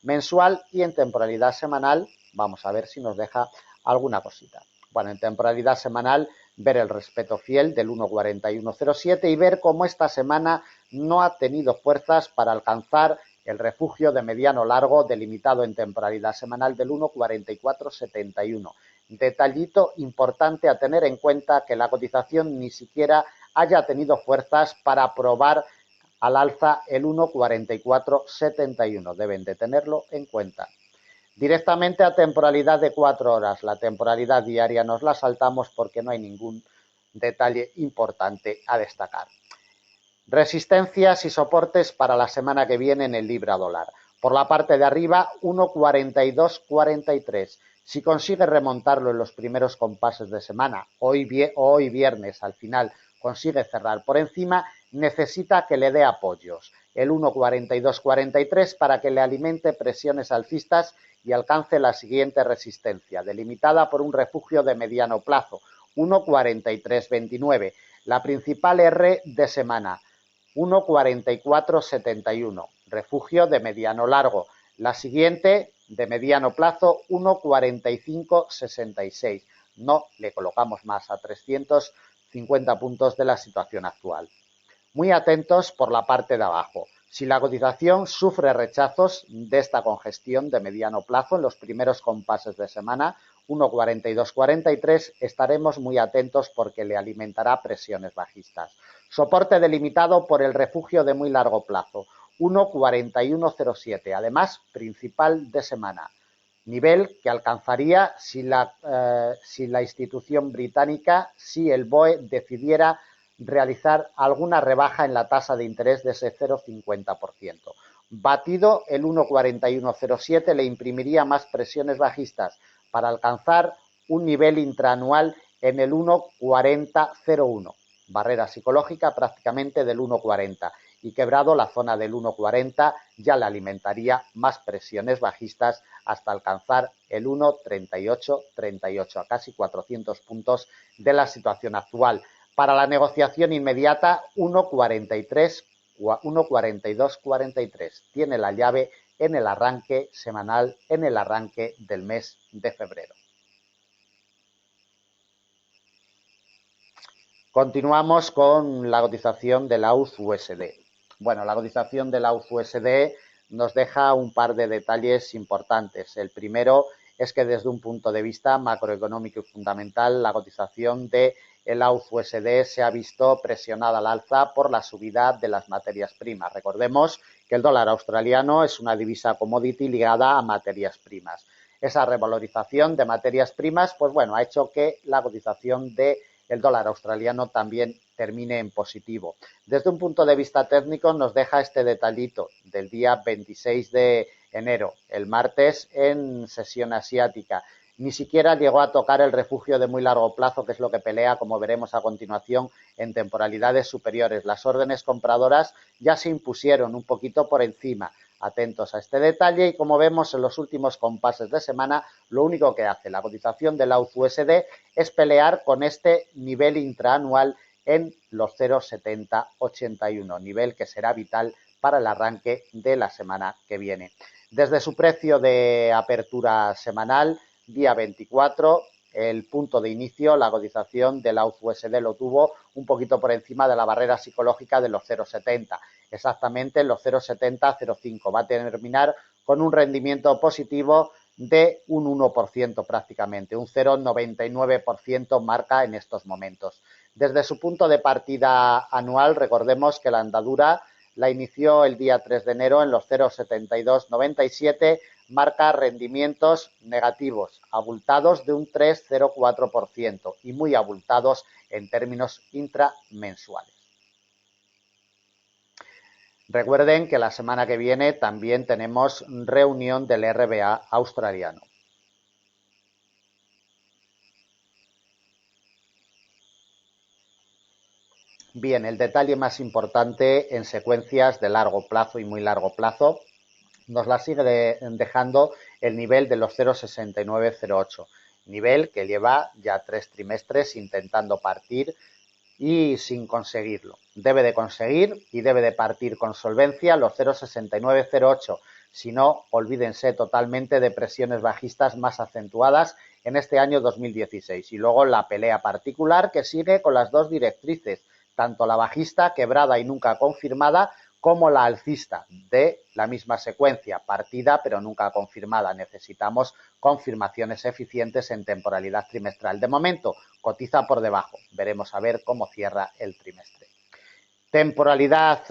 mensual y en temporalidad semanal. Vamos a ver si nos deja alguna cosita. Bueno, en temporalidad semanal ver el respeto fiel del 1,4107 y ver cómo esta semana no ha tenido fuerzas para alcanzar el refugio de mediano largo delimitado en temporalidad semanal del 1,4471. Detallito importante a tener en cuenta que la cotización ni siquiera haya tenido fuerzas para probar al alza el 1,4471. Deben de tenerlo en cuenta. Directamente a temporalidad de 4 horas. La temporalidad diaria nos la saltamos porque no hay ningún detalle importante a destacar. Resistencias y soportes para la semana que viene en el libra dólar. Por la parte de arriba, 1,4243. Si consigue remontarlo en los primeros compases de semana, hoy viernes al final consigue cerrar por encima, necesita que le dé apoyos. El 1,4243 para que le alimente presiones alcistas y alcance la siguiente resistencia, delimitada por un refugio de mediano plazo, 1,4329. La principal R de semana, 1,4471, refugio de mediano largo. La siguiente, de mediano plazo, 1,4566. No le colocamos más a 350 puntos de la situación actual. Muy atentos por la parte de abajo. Si la cotización sufre rechazos de esta congestión de mediano plazo en los primeros compases de semana, 1,4243, estaremos muy atentos porque le alimentará presiones bajistas. Soporte delimitado por el refugio de muy largo plazo, 1,4107, además principal de semana. Nivel que alcanzaría si la institución británica, si el BOE decidiera realizar alguna rebaja en la tasa de interés de ese 0,50%. Batido el 1,4107 le imprimiría más presiones bajistas para alcanzar un nivel intraanual en el 1,4001, barrera psicológica prácticamente del 1,40, y quebrado la zona del 1,40 ya le alimentaría más presiones bajistas hasta alcanzar el 1,3838, a casi 400 puntos de la situación actual. Para la negociación inmediata, 1,4243. Tiene la llave en el arranque semanal, en el arranque del mes de febrero. Continuamos con la cotización de la AUD-USD. Bueno, la cotización de la AUD-USD nos deja un par de detalles importantes. El primero es que desde un punto de vista macroeconómico y fundamental, la cotización de el AUD-USD se ha visto presionada al alza por la subida de las materias primas. Recordemos que el dólar australiano es una divisa commodity ligada a materias primas. Esa revalorización de materias primas, pues bueno, ha hecho que la cotización de el dólar australiano también termine en positivo. Desde un punto de vista técnico nos deja este detallito del día 26 de enero, el martes en sesión asiática. Ni siquiera llegó a tocar el refugio de muy largo plazo, que es lo que pelea, como veremos a continuación, en temporalidades superiores. Las órdenes compradoras ya se impusieron un poquito por encima. Atentos a este detalle y como vemos en los últimos compases de semana, lo único que hace la cotización del AUD-USD es pelear con este nivel intraanual en los 0,7081, nivel que será vital para el arranque de la semana que viene. Desde su precio de apertura semanal, día 24, el punto de inicio, la cotización del AUD-USD lo tuvo un poquito por encima de la barrera psicológica de los 0,70, exactamente en los 0,7005. Va a terminar con un rendimiento positivo de un 1% prácticamente, un 0,99% marca en estos momentos. Desde su punto de partida anual, recordemos que la andadura la inició el día 3 de enero en los 0,7297, marca rendimientos negativos, abultados de un 3,04% y muy abultados en términos intramensuales. Recuerden que la semana que viene también tenemos reunión del RBA australiano. Bien, el detalle más importante en secuencias de largo plazo y muy largo plazo nos la sigue dejando el nivel de los 0,6908, nivel que lleva ya 3 trimestres intentando partir y sin conseguirlo. Debe de conseguir y debe de partir con solvencia los 0,6908. Si no, olvídense totalmente de presiones bajistas más acentuadas en este año 2016. Y luego la pelea particular que sigue con las dos directrices, tanto la bajista, quebrada y nunca confirmada, como la alcista, de la misma secuencia, partida pero nunca confirmada. Necesitamos confirmaciones eficientes en temporalidad trimestral. De momento, cotiza por debajo. Veremos a ver cómo cierra el trimestre. Temporalidad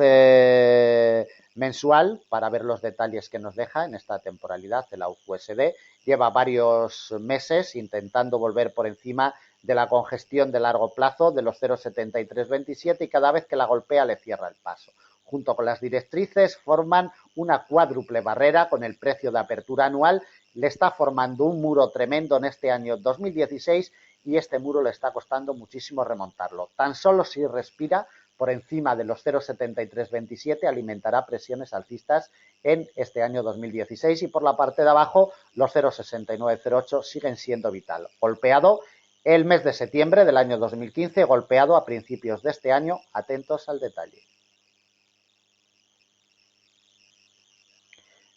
mensual, para ver los detalles que nos deja en esta temporalidad el AUD-USD. Lleva varios meses intentando volver por encima de la congestión de largo plazo de los 0,7327 y cada vez que la golpea le cierra el paso. Junto con las directrices forman una cuádruple barrera con el precio de apertura anual. Le está formando un muro tremendo en este año 2016 y este muro le está costando muchísimo remontarlo. Tan solo si respira por encima de los 0,7327 alimentará presiones alcistas en este año 2016 y por la parte de abajo los 0,6908 siguen siendo vital. Golpeado el mes de septiembre del año 2015, golpeado a principios de este año. Atentos al detalle.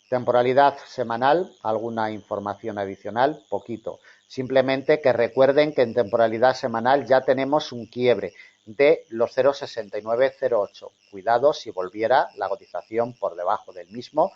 Temporalidad semanal, alguna información adicional, poquito. Simplemente que recuerden que en temporalidad semanal ya tenemos un quiebre. de los 0,6908. Cuidado si volviera la cotización por debajo del mismo.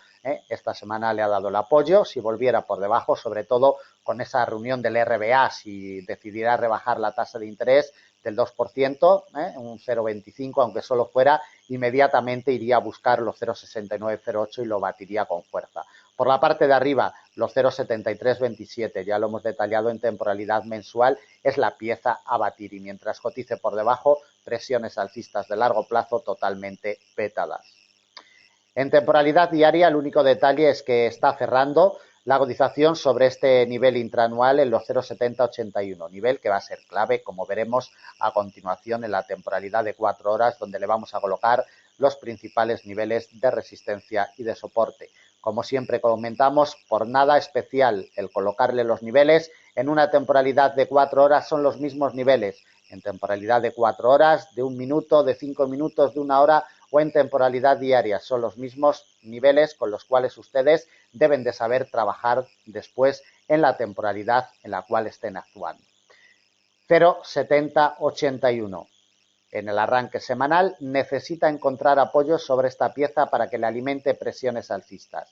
Esta semana le ha dado el apoyo. Si volviera por debajo, sobre todo con esa reunión del RBA, si decidiera rebajar la tasa de interés del 2%, un 0,25, aunque solo fuera, inmediatamente iría a buscar los 0,6908 y lo batiría con fuerza. Por la parte de arriba, los 0,7327, ya lo hemos detallado en temporalidad mensual, es la pieza a batir y mientras cotice por debajo, presiones alcistas de largo plazo totalmente vetadas. En temporalidad diaria, el único detalle es que está cerrando la cotización sobre este nivel intraanual en los 0,7081, nivel que va a ser clave, como veremos a continuación en la temporalidad de 4 horas, donde le vamos a colocar los principales niveles de resistencia y de soporte. Como siempre comentamos, por nada especial el colocarle los niveles en una temporalidad de 4 horas son los mismos niveles. En temporalidad de 4 horas, de 1 minuto, de 5 minutos, de 1 hora o en temporalidad diaria. Son los mismos niveles con los cuales ustedes deben de saber trabajar después en la temporalidad en la cual estén actuando. 0,7081. En el arranque semanal necesita encontrar apoyos sobre esta pieza para que le alimente presiones alcistas.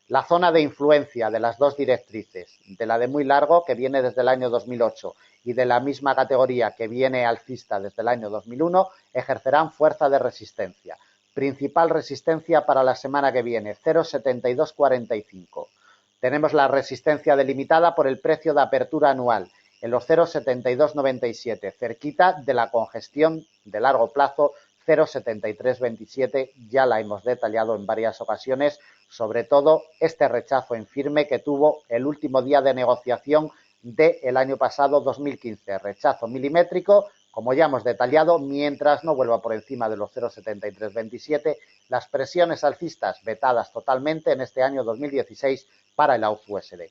La zona de influencia de las dos directrices, de la de muy largo que viene desde el año 2008 y de la misma categoría que viene alcista desde el año 2001, ejercerán fuerza de resistencia. Principal resistencia para la semana que viene, 0,7245. Tenemos la resistencia delimitada por el precio de apertura anual, en los 0,7297, cerquita de la congestión de largo plazo 0,7327, ya la hemos detallado en varias ocasiones, sobre todo este rechazo en firme que tuvo el último día de negociación del año pasado 2015, rechazo milimétrico, como ya hemos detallado, mientras no vuelva por encima de los 0,7327, las presiones alcistas vetadas totalmente en este año 2016 para el AUD-USD.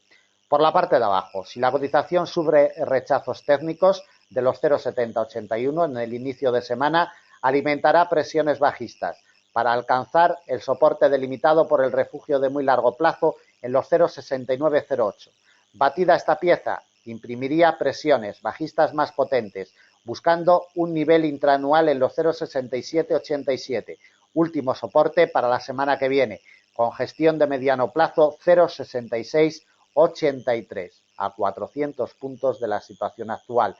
Por la parte de abajo, si la cotización sufre rechazos técnicos de los 0,7081 en el inicio de semana, alimentará presiones bajistas para alcanzar el soporte delimitado por el refugio de muy largo plazo en los 0,6908. Batida esta pieza, imprimiría presiones bajistas más potentes, buscando un nivel intraanual en los 0,6787, último soporte para la semana que viene, con gestión de mediano plazo 0,6683, a 400 puntos de la situación actual.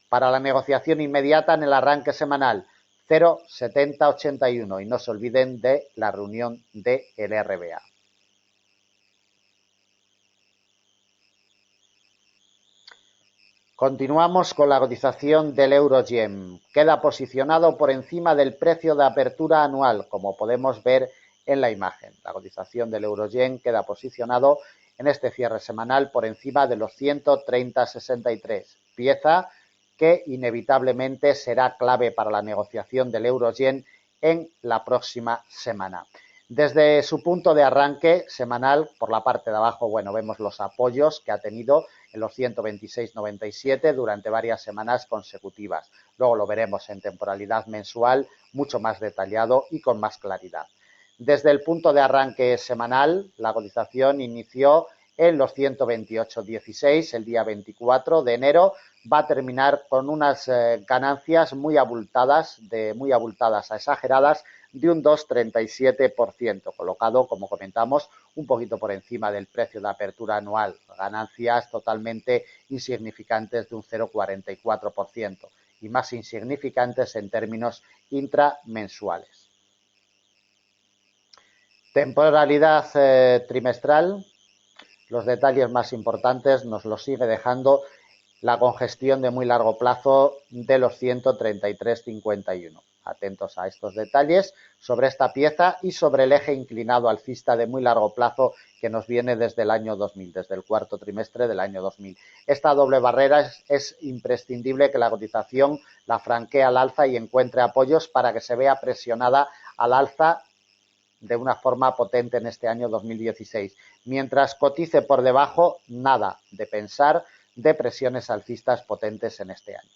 Para la negociación inmediata en el arranque semanal, 0,7081 y no se olviden de la reunión del RBA. Continuamos con la cotización del euro-yen. Queda posicionado por encima del precio de apertura anual, como podemos ver en la imagen. La cotización del euro-yen queda posicionado en este cierre semanal por encima de los 130,63, pieza que inevitablemente será clave para la negociación del euro-yen en la próxima semana. Desde su punto de arranque semanal, por la parte de abajo, bueno, vemos los apoyos que ha tenido en los 126,97 durante varias semanas consecutivas. Luego lo veremos en temporalidad mensual, mucho más detallado y con más claridad. Desde el punto de arranque semanal, la cotización inició en los 128,16 el día 24 de enero, va a terminar con unas ganancias muy abultadas a exageradas, de un 2,37%, colocado, como comentamos, un poquito por encima del precio de apertura anual, ganancias totalmente insignificantes de un 0,44% y más insignificantes en términos intramensuales. Temporalidad trimestral, los detalles más importantes nos los sigue dejando la congestión de muy largo plazo de los 133,51. Atentos a estos detalles sobre esta pieza y sobre el eje inclinado alcista de muy largo plazo que nos viene desde el año 2000, desde el cuarto trimestre del año 2000. Esta doble barrera es imprescindible que la cotización la franquee al alza y encuentre apoyos para que se vea presionada al alza de una forma potente en este año 2016. Mientras cotice por debajo, nada de pensar de presiones alcistas potentes en este año.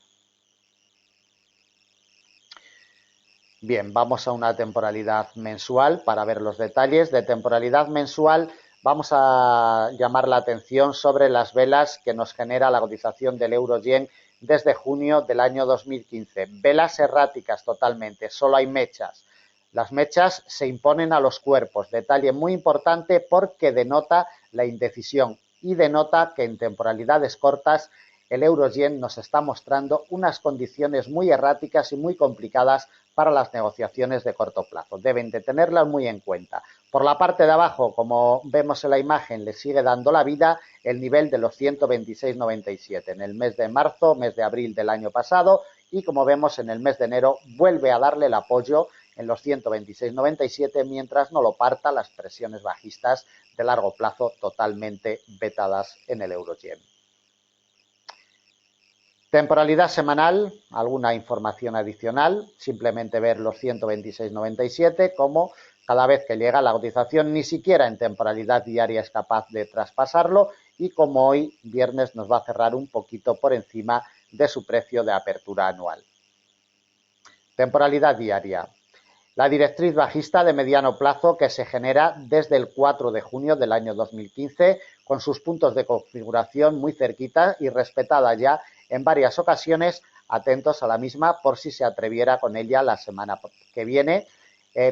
Bien, vamos a una temporalidad mensual para ver los detalles. De temporalidad mensual vamos a llamar la atención sobre las velas que nos genera la cotización del euro-yen desde junio del año 2015. Velas erráticas totalmente, solo hay mechas. Las mechas se imponen a los cuerpos, detalle muy importante porque denota la indecisión y denota que en temporalidades cortas el euro-yen nos está mostrando unas condiciones muy erráticas y muy complicadas para las negociaciones de corto plazo. Deben de tenerlas muy en cuenta. Por la parte de abajo, como vemos en la imagen, le sigue dando la vida el nivel de los 126,97 en el mes de marzo, mes de abril del año pasado, y como vemos en el mes de enero vuelve a darle el apoyo en los 126,97 mientras no lo parta las presiones bajistas de largo plazo totalmente vetadas en el euro-yen. Temporalidad semanal, alguna información adicional, simplemente ver los 126,97 como cada vez que llega la cotización ni siquiera en temporalidad diaria es capaz de traspasarlo y como hoy viernes nos va a cerrar un poquito por encima de su precio de apertura anual. Temporalidad diaria. La directriz bajista de mediano plazo que se genera desde el 4 de junio del año 2015 con sus puntos de configuración muy cerquita y respetada ya en varias ocasiones, atentos a la misma por si se atreviera con ella la semana que viene,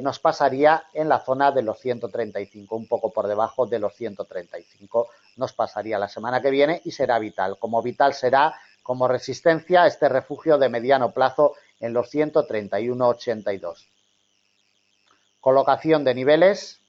nos pasaría en la zona de los 135, un poco por debajo de los 135 nos pasaría la semana que viene y será vital. Como vital será como resistencia este refugio de mediano plazo en los 131,82. Colocación de niveles.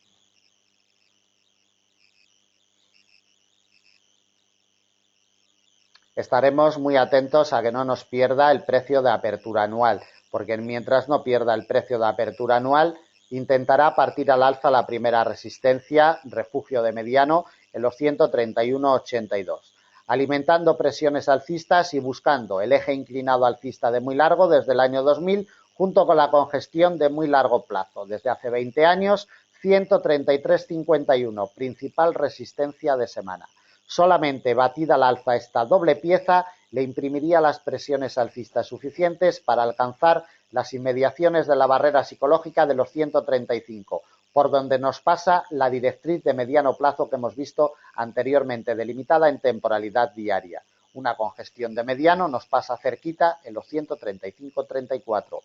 Estaremos muy atentos a que no nos pierda el precio de apertura anual, porque mientras no pierda el precio de apertura anual, intentará partir al alza la primera resistencia, refugio de mediano, en los 131,82, alimentando presiones alcistas y buscando el eje inclinado alcista de muy largo desde el año 2000, junto con la congestión de muy largo plazo, desde hace 20 años, 133,51, principal resistencia de semana. Solamente batida al alza esta doble pieza le imprimiría las presiones alcistas suficientes para alcanzar las inmediaciones de la barrera psicológica de los 135, por donde nos pasa la directriz de mediano plazo que hemos visto anteriormente delimitada en temporalidad diaria. Una congestión de mediano nos pasa cerquita en los 135,34.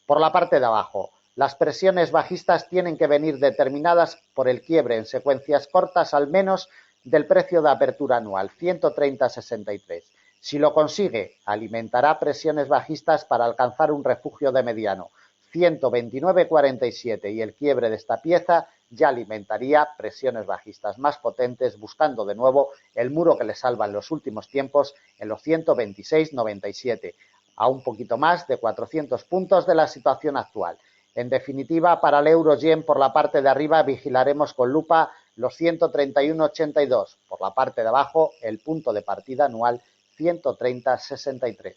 Por la parte de abajo, las presiones bajistas tienen que venir determinadas por el quiebre en secuencias cortas al menos del precio de apertura anual, 130,63. Si lo consigue, alimentará presiones bajistas para alcanzar un refugio de mediano, 129,47, y el quiebre de esta pieza ya alimentaría presiones bajistas más potentes, buscando de nuevo el muro que le salva en los últimos tiempos en los 126,97, a un poquito más de 400 puntos de la situación actual. En definitiva, para el euro-yen por la parte de arriba vigilaremos con lupa los 131,82. Por la parte de abajo, el punto de partida anual 130,63.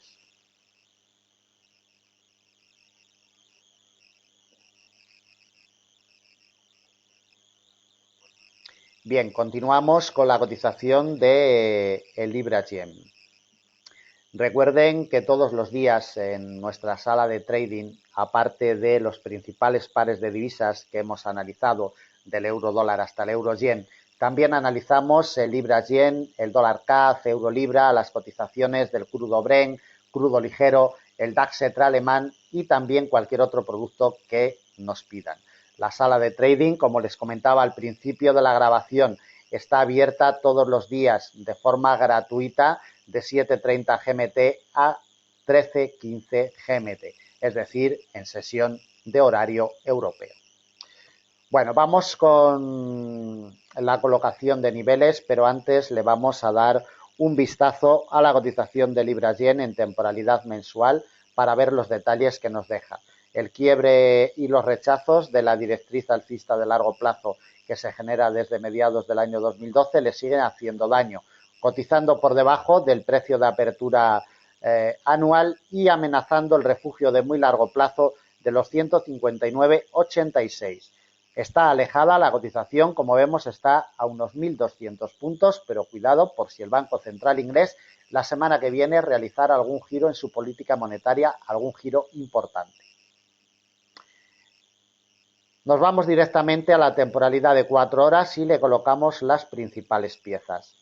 Bien, continuamos con la cotización del Libra-Yen. Recuerden que todos los días en nuestra sala de trading, aparte de los principales pares de divisas que hemos analizado, del euro-dólar hasta el euro-yen, también analizamos el libra-yen, el dólar-CAD, euro-libra, las cotizaciones del crudo Brent, crudo ligero, el DAX alemán y también cualquier otro producto que nos pidan. La sala de trading, como les comentaba al principio de la grabación, está abierta todos los días de forma gratuita de 7:30 GMT a 13:15 GMT, es decir, en sesión de horario europeo. Bueno, vamos con la colocación de niveles, pero antes le vamos a dar un vistazo a la cotización de Libra-Yen en temporalidad mensual para ver los detalles que nos deja. El quiebre y los rechazos de la directriz alcista de largo plazo que se genera desde mediados del año 2012 le siguen haciendo daño, cotizando por debajo del precio de apertura anual y amenazando el refugio de muy largo plazo de los 159,86. Está alejada la cotización, como vemos, está a unos 1.200 puntos, pero cuidado por si el Banco Central inglés la semana que viene realizara algún giro en su política monetaria, algún giro importante. Nos vamos directamente a la temporalidad de 4 horas y le colocamos las principales piezas.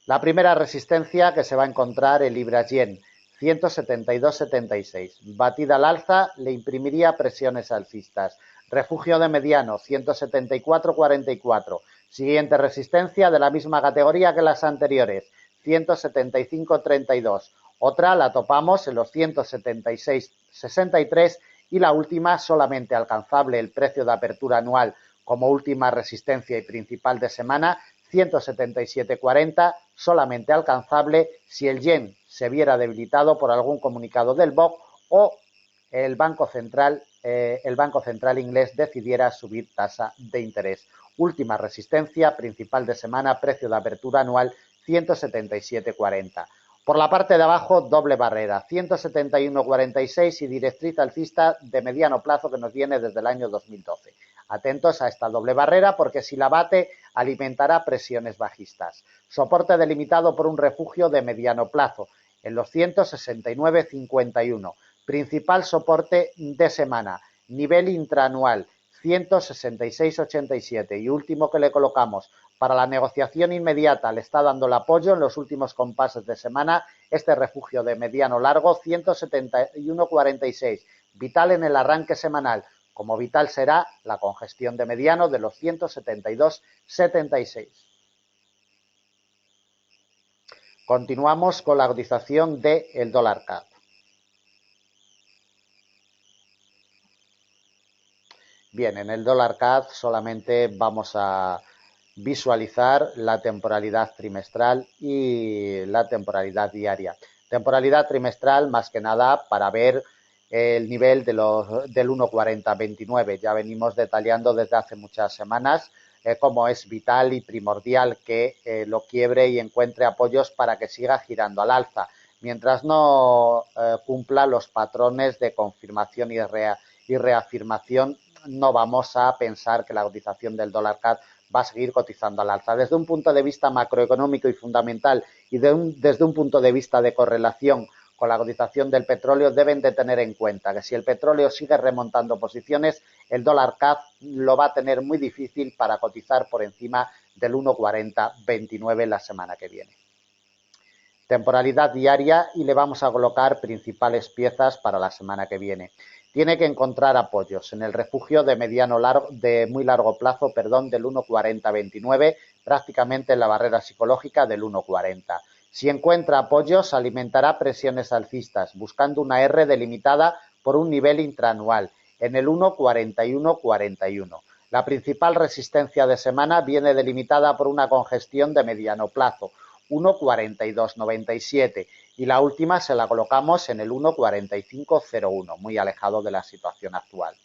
La primera resistencia que se va a encontrar el Libra-Yen, 172,76. Batida al alza le imprimiría presiones alcistas. Refugio de mediano, 174,44. Siguiente resistencia de la misma categoría que las anteriores, 175,32. Otra la topamos en los 176,63 y la última solamente alcanzable el precio de apertura anual como última resistencia y principal de semana, 177,40, solamente alcanzable si el yen se viera debilitado por algún comunicado del BOC o el Banco Central inglés decidiera subir tasa de interés. Última resistencia, principal de semana, precio de apertura anual 177,40. Por la parte de abajo, doble barrera, 171,46 y directriz alcista de mediano plazo que nos viene desde el año 2012. Atentos a esta doble barrera porque si la bate alimentará presiones bajistas. Soporte delimitado por un refugio de mediano plazo en los 169,51. Principal soporte de semana, nivel intraanual 166,87 y último que le colocamos para la negociación inmediata le está dando el apoyo en los últimos compases de semana este refugio de mediano largo 171,46, vital en el arranque semanal, como vital será la congestión de mediano de los 172,76. Continuamos con la cotización del dólar CAD. Bien, en el dólar CAD solamente vamos a visualizar la temporalidad trimestral y la temporalidad diaria. Temporalidad trimestral más que nada para ver el nivel del 1,4029. Ya venimos detallando desde hace muchas semanas cómo es vital y primordial que lo quiebre y encuentre apoyos para que siga girando al alza, mientras no cumpla los patrones de confirmación y reafirmación. No vamos a pensar que la cotización del dólar CAD va a seguir cotizando al alza. Desde un punto de vista macroeconómico y fundamental y desde un punto de vista de correlación con la cotización del petróleo, deben de tener en cuenta que si el petróleo sigue remontando posiciones, el dólar CAD lo va a tener muy difícil para cotizar por encima del 1,4029 la semana que viene. Temporalidad diaria y le vamos a colocar principales piezas para la semana que viene. Tiene que encontrar apoyos en el refugio de muy largo plazo, del 1,4029, prácticamente en la barrera psicológica del 1,40. Si encuentra apoyos, alimentará presiones alcistas, buscando una R delimitada por un nivel intraanual en el 1,4141. La principal resistencia de semana viene delimitada por una congestión de mediano plazo, 1,4297, y la última se la colocamos en el 1,4501, muy alejado de la situación actual.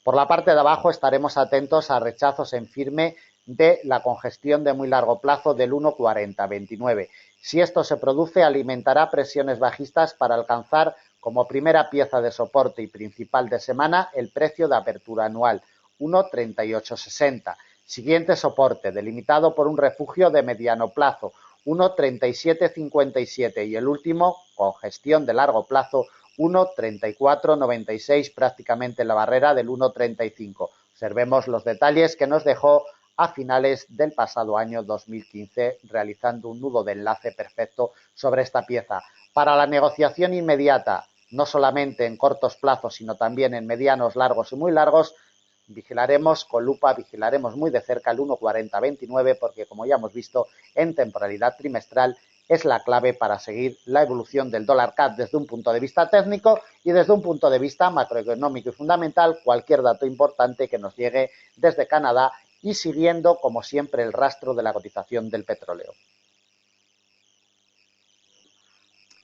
Por la parte de abajo estaremos atentos a rechazos en firme de la congestión de muy largo plazo del 1,4029. Si esto se produce, alimentará presiones bajistas para alcanzar como primera pieza de soporte y principal de semana el precio de apertura anual, 1,3860. Siguiente soporte, delimitado por un refugio de mediano plazo, 1,3757 y el último, con gestión de largo plazo, 1,3496, prácticamente en la barrera del 1,35. Observemos los detalles que nos dejó a finales del pasado año 2015, realizando un nudo de enlace perfecto sobre esta pieza. Para la negociación inmediata, no solamente en cortos plazos, sino también en medianos, largos y muy largos, vigilaremos con lupa, vigilaremos muy de cerca el 1,4029 porque, como ya hemos visto, en temporalidad trimestral es la clave para seguir la evolución del dólar CAD desde un punto de vista técnico y desde un punto de vista macroeconómico y fundamental, cualquier dato importante que nos llegue desde Canadá y siguiendo, como siempre, el rastro de la cotización del petróleo.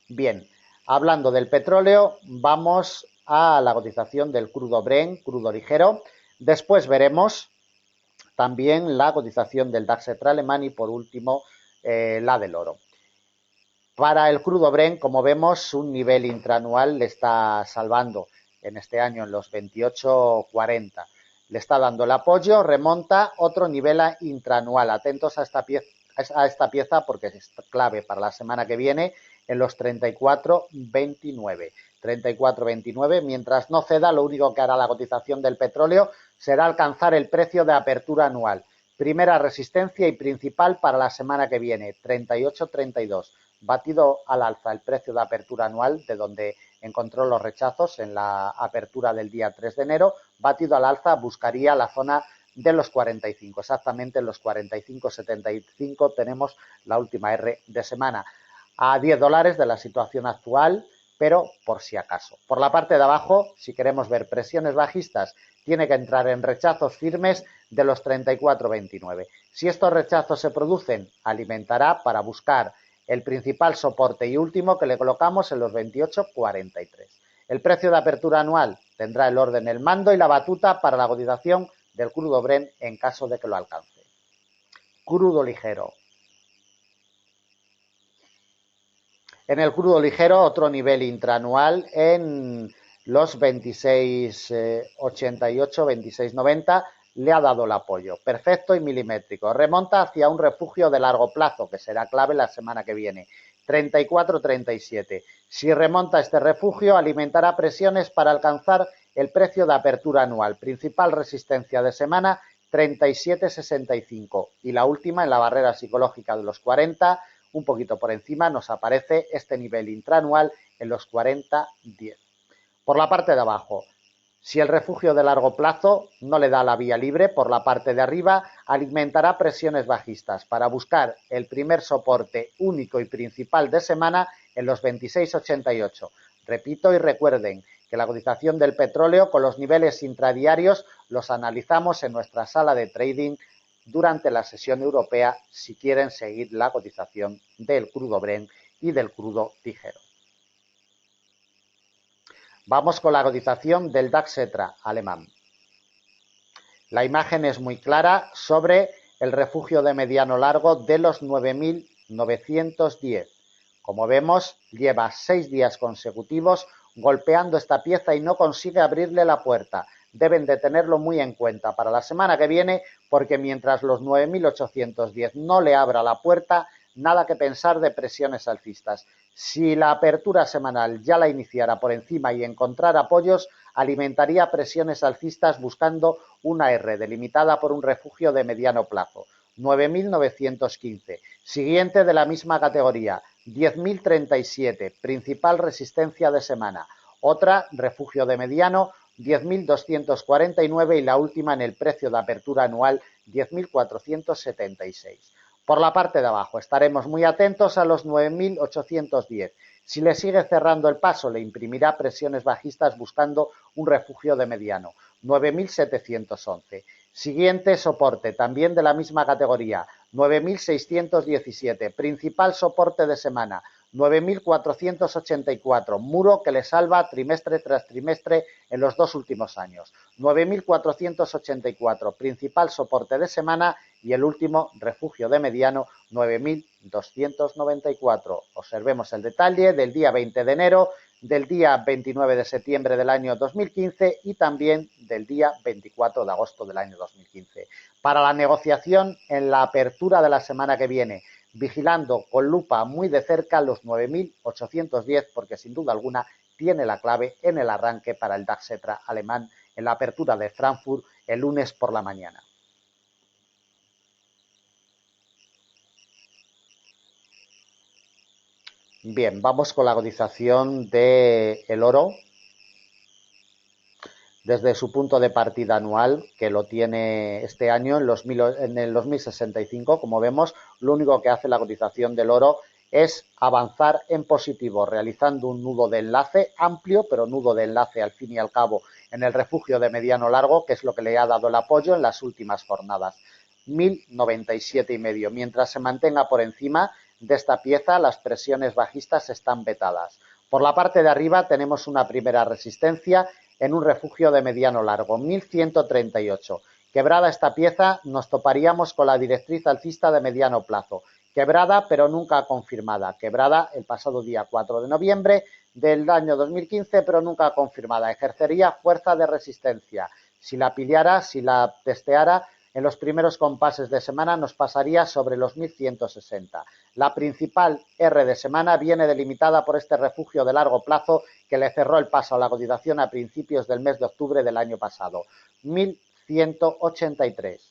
Bien, hablando del petróleo, vamos a la cotización del crudo Brent, crudo ligero. Después veremos también la cotización del DAX alemán y por último la del oro. Para el crudo Brent, como vemos, un nivel intraanual le está salvando en este año en los 28,40. Le está dando el apoyo, remonta otro nivel intraanual. Atentos a esta pieza porque es clave para la semana que viene en los 34,29. 34,29, mientras no ceda, lo único que hará la cotización del petróleo será alcanzar el precio de apertura anual. Primera resistencia y principal para la semana que viene, 38,32. batido al alza el precio de apertura anual, de donde encontró los rechazos en la apertura del día 3 de enero, batido al alza buscaría la zona de los 45, exactamente en los 45,75 tenemos la última R de semana, a $10 de la situación actual, pero por si acaso. Por la parte de abajo, si queremos ver presiones bajistas, tiene que entrar en rechazos firmes de los 34,29. Si estos rechazos se producen, alimentará para buscar el principal soporte y último que le colocamos en los 28,43. El precio de apertura anual tendrá el orden, el mando y la batuta para la cotización del crudo Brent en caso de que lo alcance. Crudo ligero. En el crudo ligero, otro nivel intraanual en los 26,88, 26,90 le ha dado el apoyo. Perfecto y milimétrico. Remonta hacia un refugio de largo plazo, que será clave la semana que viene. 34,37. Si remonta este refugio, alimentará presiones para alcanzar el precio de apertura anual. Principal resistencia de semana, 37,65. Y la última, en la barrera psicológica de los 40, un poquito por encima, nos aparece este nivel intraanual en los 40,10. Por la parte de abajo, si el refugio de largo plazo no le da la vía libre, por la parte de arriba alimentará presiones bajistas para buscar el primer soporte único y principal de semana en los 26,88. Repito y recuerden que la cotización del petróleo con los niveles intradiarios los analizamos en nuestra sala de trading durante la sesión europea si quieren seguir la cotización del crudo Brent y del crudo ligero. Vamos con la cotización del DAX Xetra alemán. La imagen es muy clara sobre el refugio de mediano largo de los 9.910. Como vemos, lleva 6 días consecutivos golpeando esta pieza y no consigue abrirle la puerta. Deben de tenerlo muy en cuenta para la semana que viene, porque mientras los 9.810 no le abra la puerta, nada que pensar de presiones alcistas. Si la apertura semanal ya la iniciara por encima y encontrara apoyos, alimentaría presiones alcistas buscando una R delimitada por un refugio de mediano plazo. 9.915. Siguiente de la misma categoría, 10.037, principal resistencia de semana. Otra, refugio de mediano, 10.249 y la última en el precio de apertura anual, 10.476. Por la parte de abajo estaremos muy atentos a los 9.810. Si le sigue cerrando el paso, le imprimirá presiones bajistas buscando un refugio de mediano, 9.711. Siguiente soporte, también de la misma categoría, 9.617. Principal soporte de semana, 9.484, muro que le salva trimestre tras trimestre en los 2 últimos años. 9.484, principal soporte de semana y el último refugio de mediano, 9.294. Observemos el detalle del día 20 de enero, del día 29 de septiembre del año 2015 y también del día 24 de agosto del año 2015. Para la negociación en la apertura de la semana que viene, vigilando con lupa muy de cerca los 9.810 porque sin duda alguna tiene la clave en el arranque para el DAX Xetra alemán en la apertura de Frankfurt el lunes por la mañana. Bien, vamos con la cotización del oro. Desde su punto de partida anual, que lo tiene este año en el 2065, como vemos, lo único que hace la cotización del oro es avanzar en positivo, realizando un nudo de enlace amplio, pero nudo de enlace al fin y al cabo en el refugio de mediano largo, que es lo que le ha dado el apoyo en las últimas jornadas. 1097,5. Mientras se mantenga por encima de esta pieza, las presiones bajistas están vetadas. Por la parte de arriba tenemos una primera resistencia en un refugio de mediano largo, 1138. Quebrada esta pieza, nos toparíamos con la directriz alcista de mediano plazo. Quebrada, pero nunca confirmada. Quebrada el pasado día 4 de noviembre del año 2015, pero nunca confirmada. Ejercería fuerza de resistencia. Si la pillara, si la testeara, en los primeros compases de semana nos pasaría sobre los 1160. La principal R de semana viene delimitada por este refugio de largo plazo que le cerró el paso a la cotización a principios del mes de octubre del año pasado, 1183.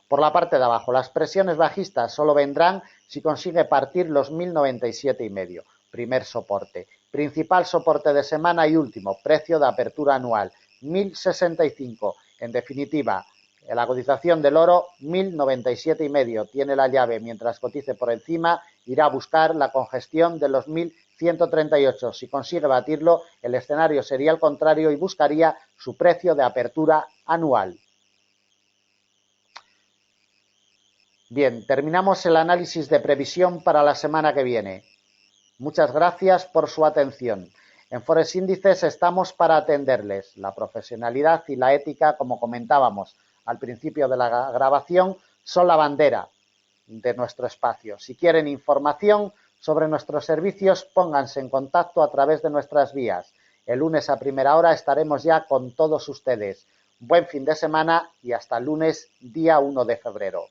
Por la parte de abajo, las presiones bajistas solo vendrán si consigue partir los 1097,5. Primer soporte. Principal soporte de semana y último, precio de apertura anual, 1065. En definitiva, la cotización del oro, 1097,5. Tiene la llave, mientras cotice por encima, irá a buscar la congestión de los 1138. Si consigue batirlo, el escenario sería el contrario y buscaría su precio de apertura anual. Bien, terminamos el análisis de previsión para la semana que viene. Muchas gracias por su atención. En Forex Índices estamos para atenderles. La profesionalidad y la ética, como comentábamos al principio de la grabación, son la bandera de nuestro espacio. Si quieren información sobre nuestros servicios, pónganse en contacto a través de nuestras vías. El lunes a primera hora estaremos ya con todos ustedes. Buen fin de semana y hasta el lunes, día 1 de febrero.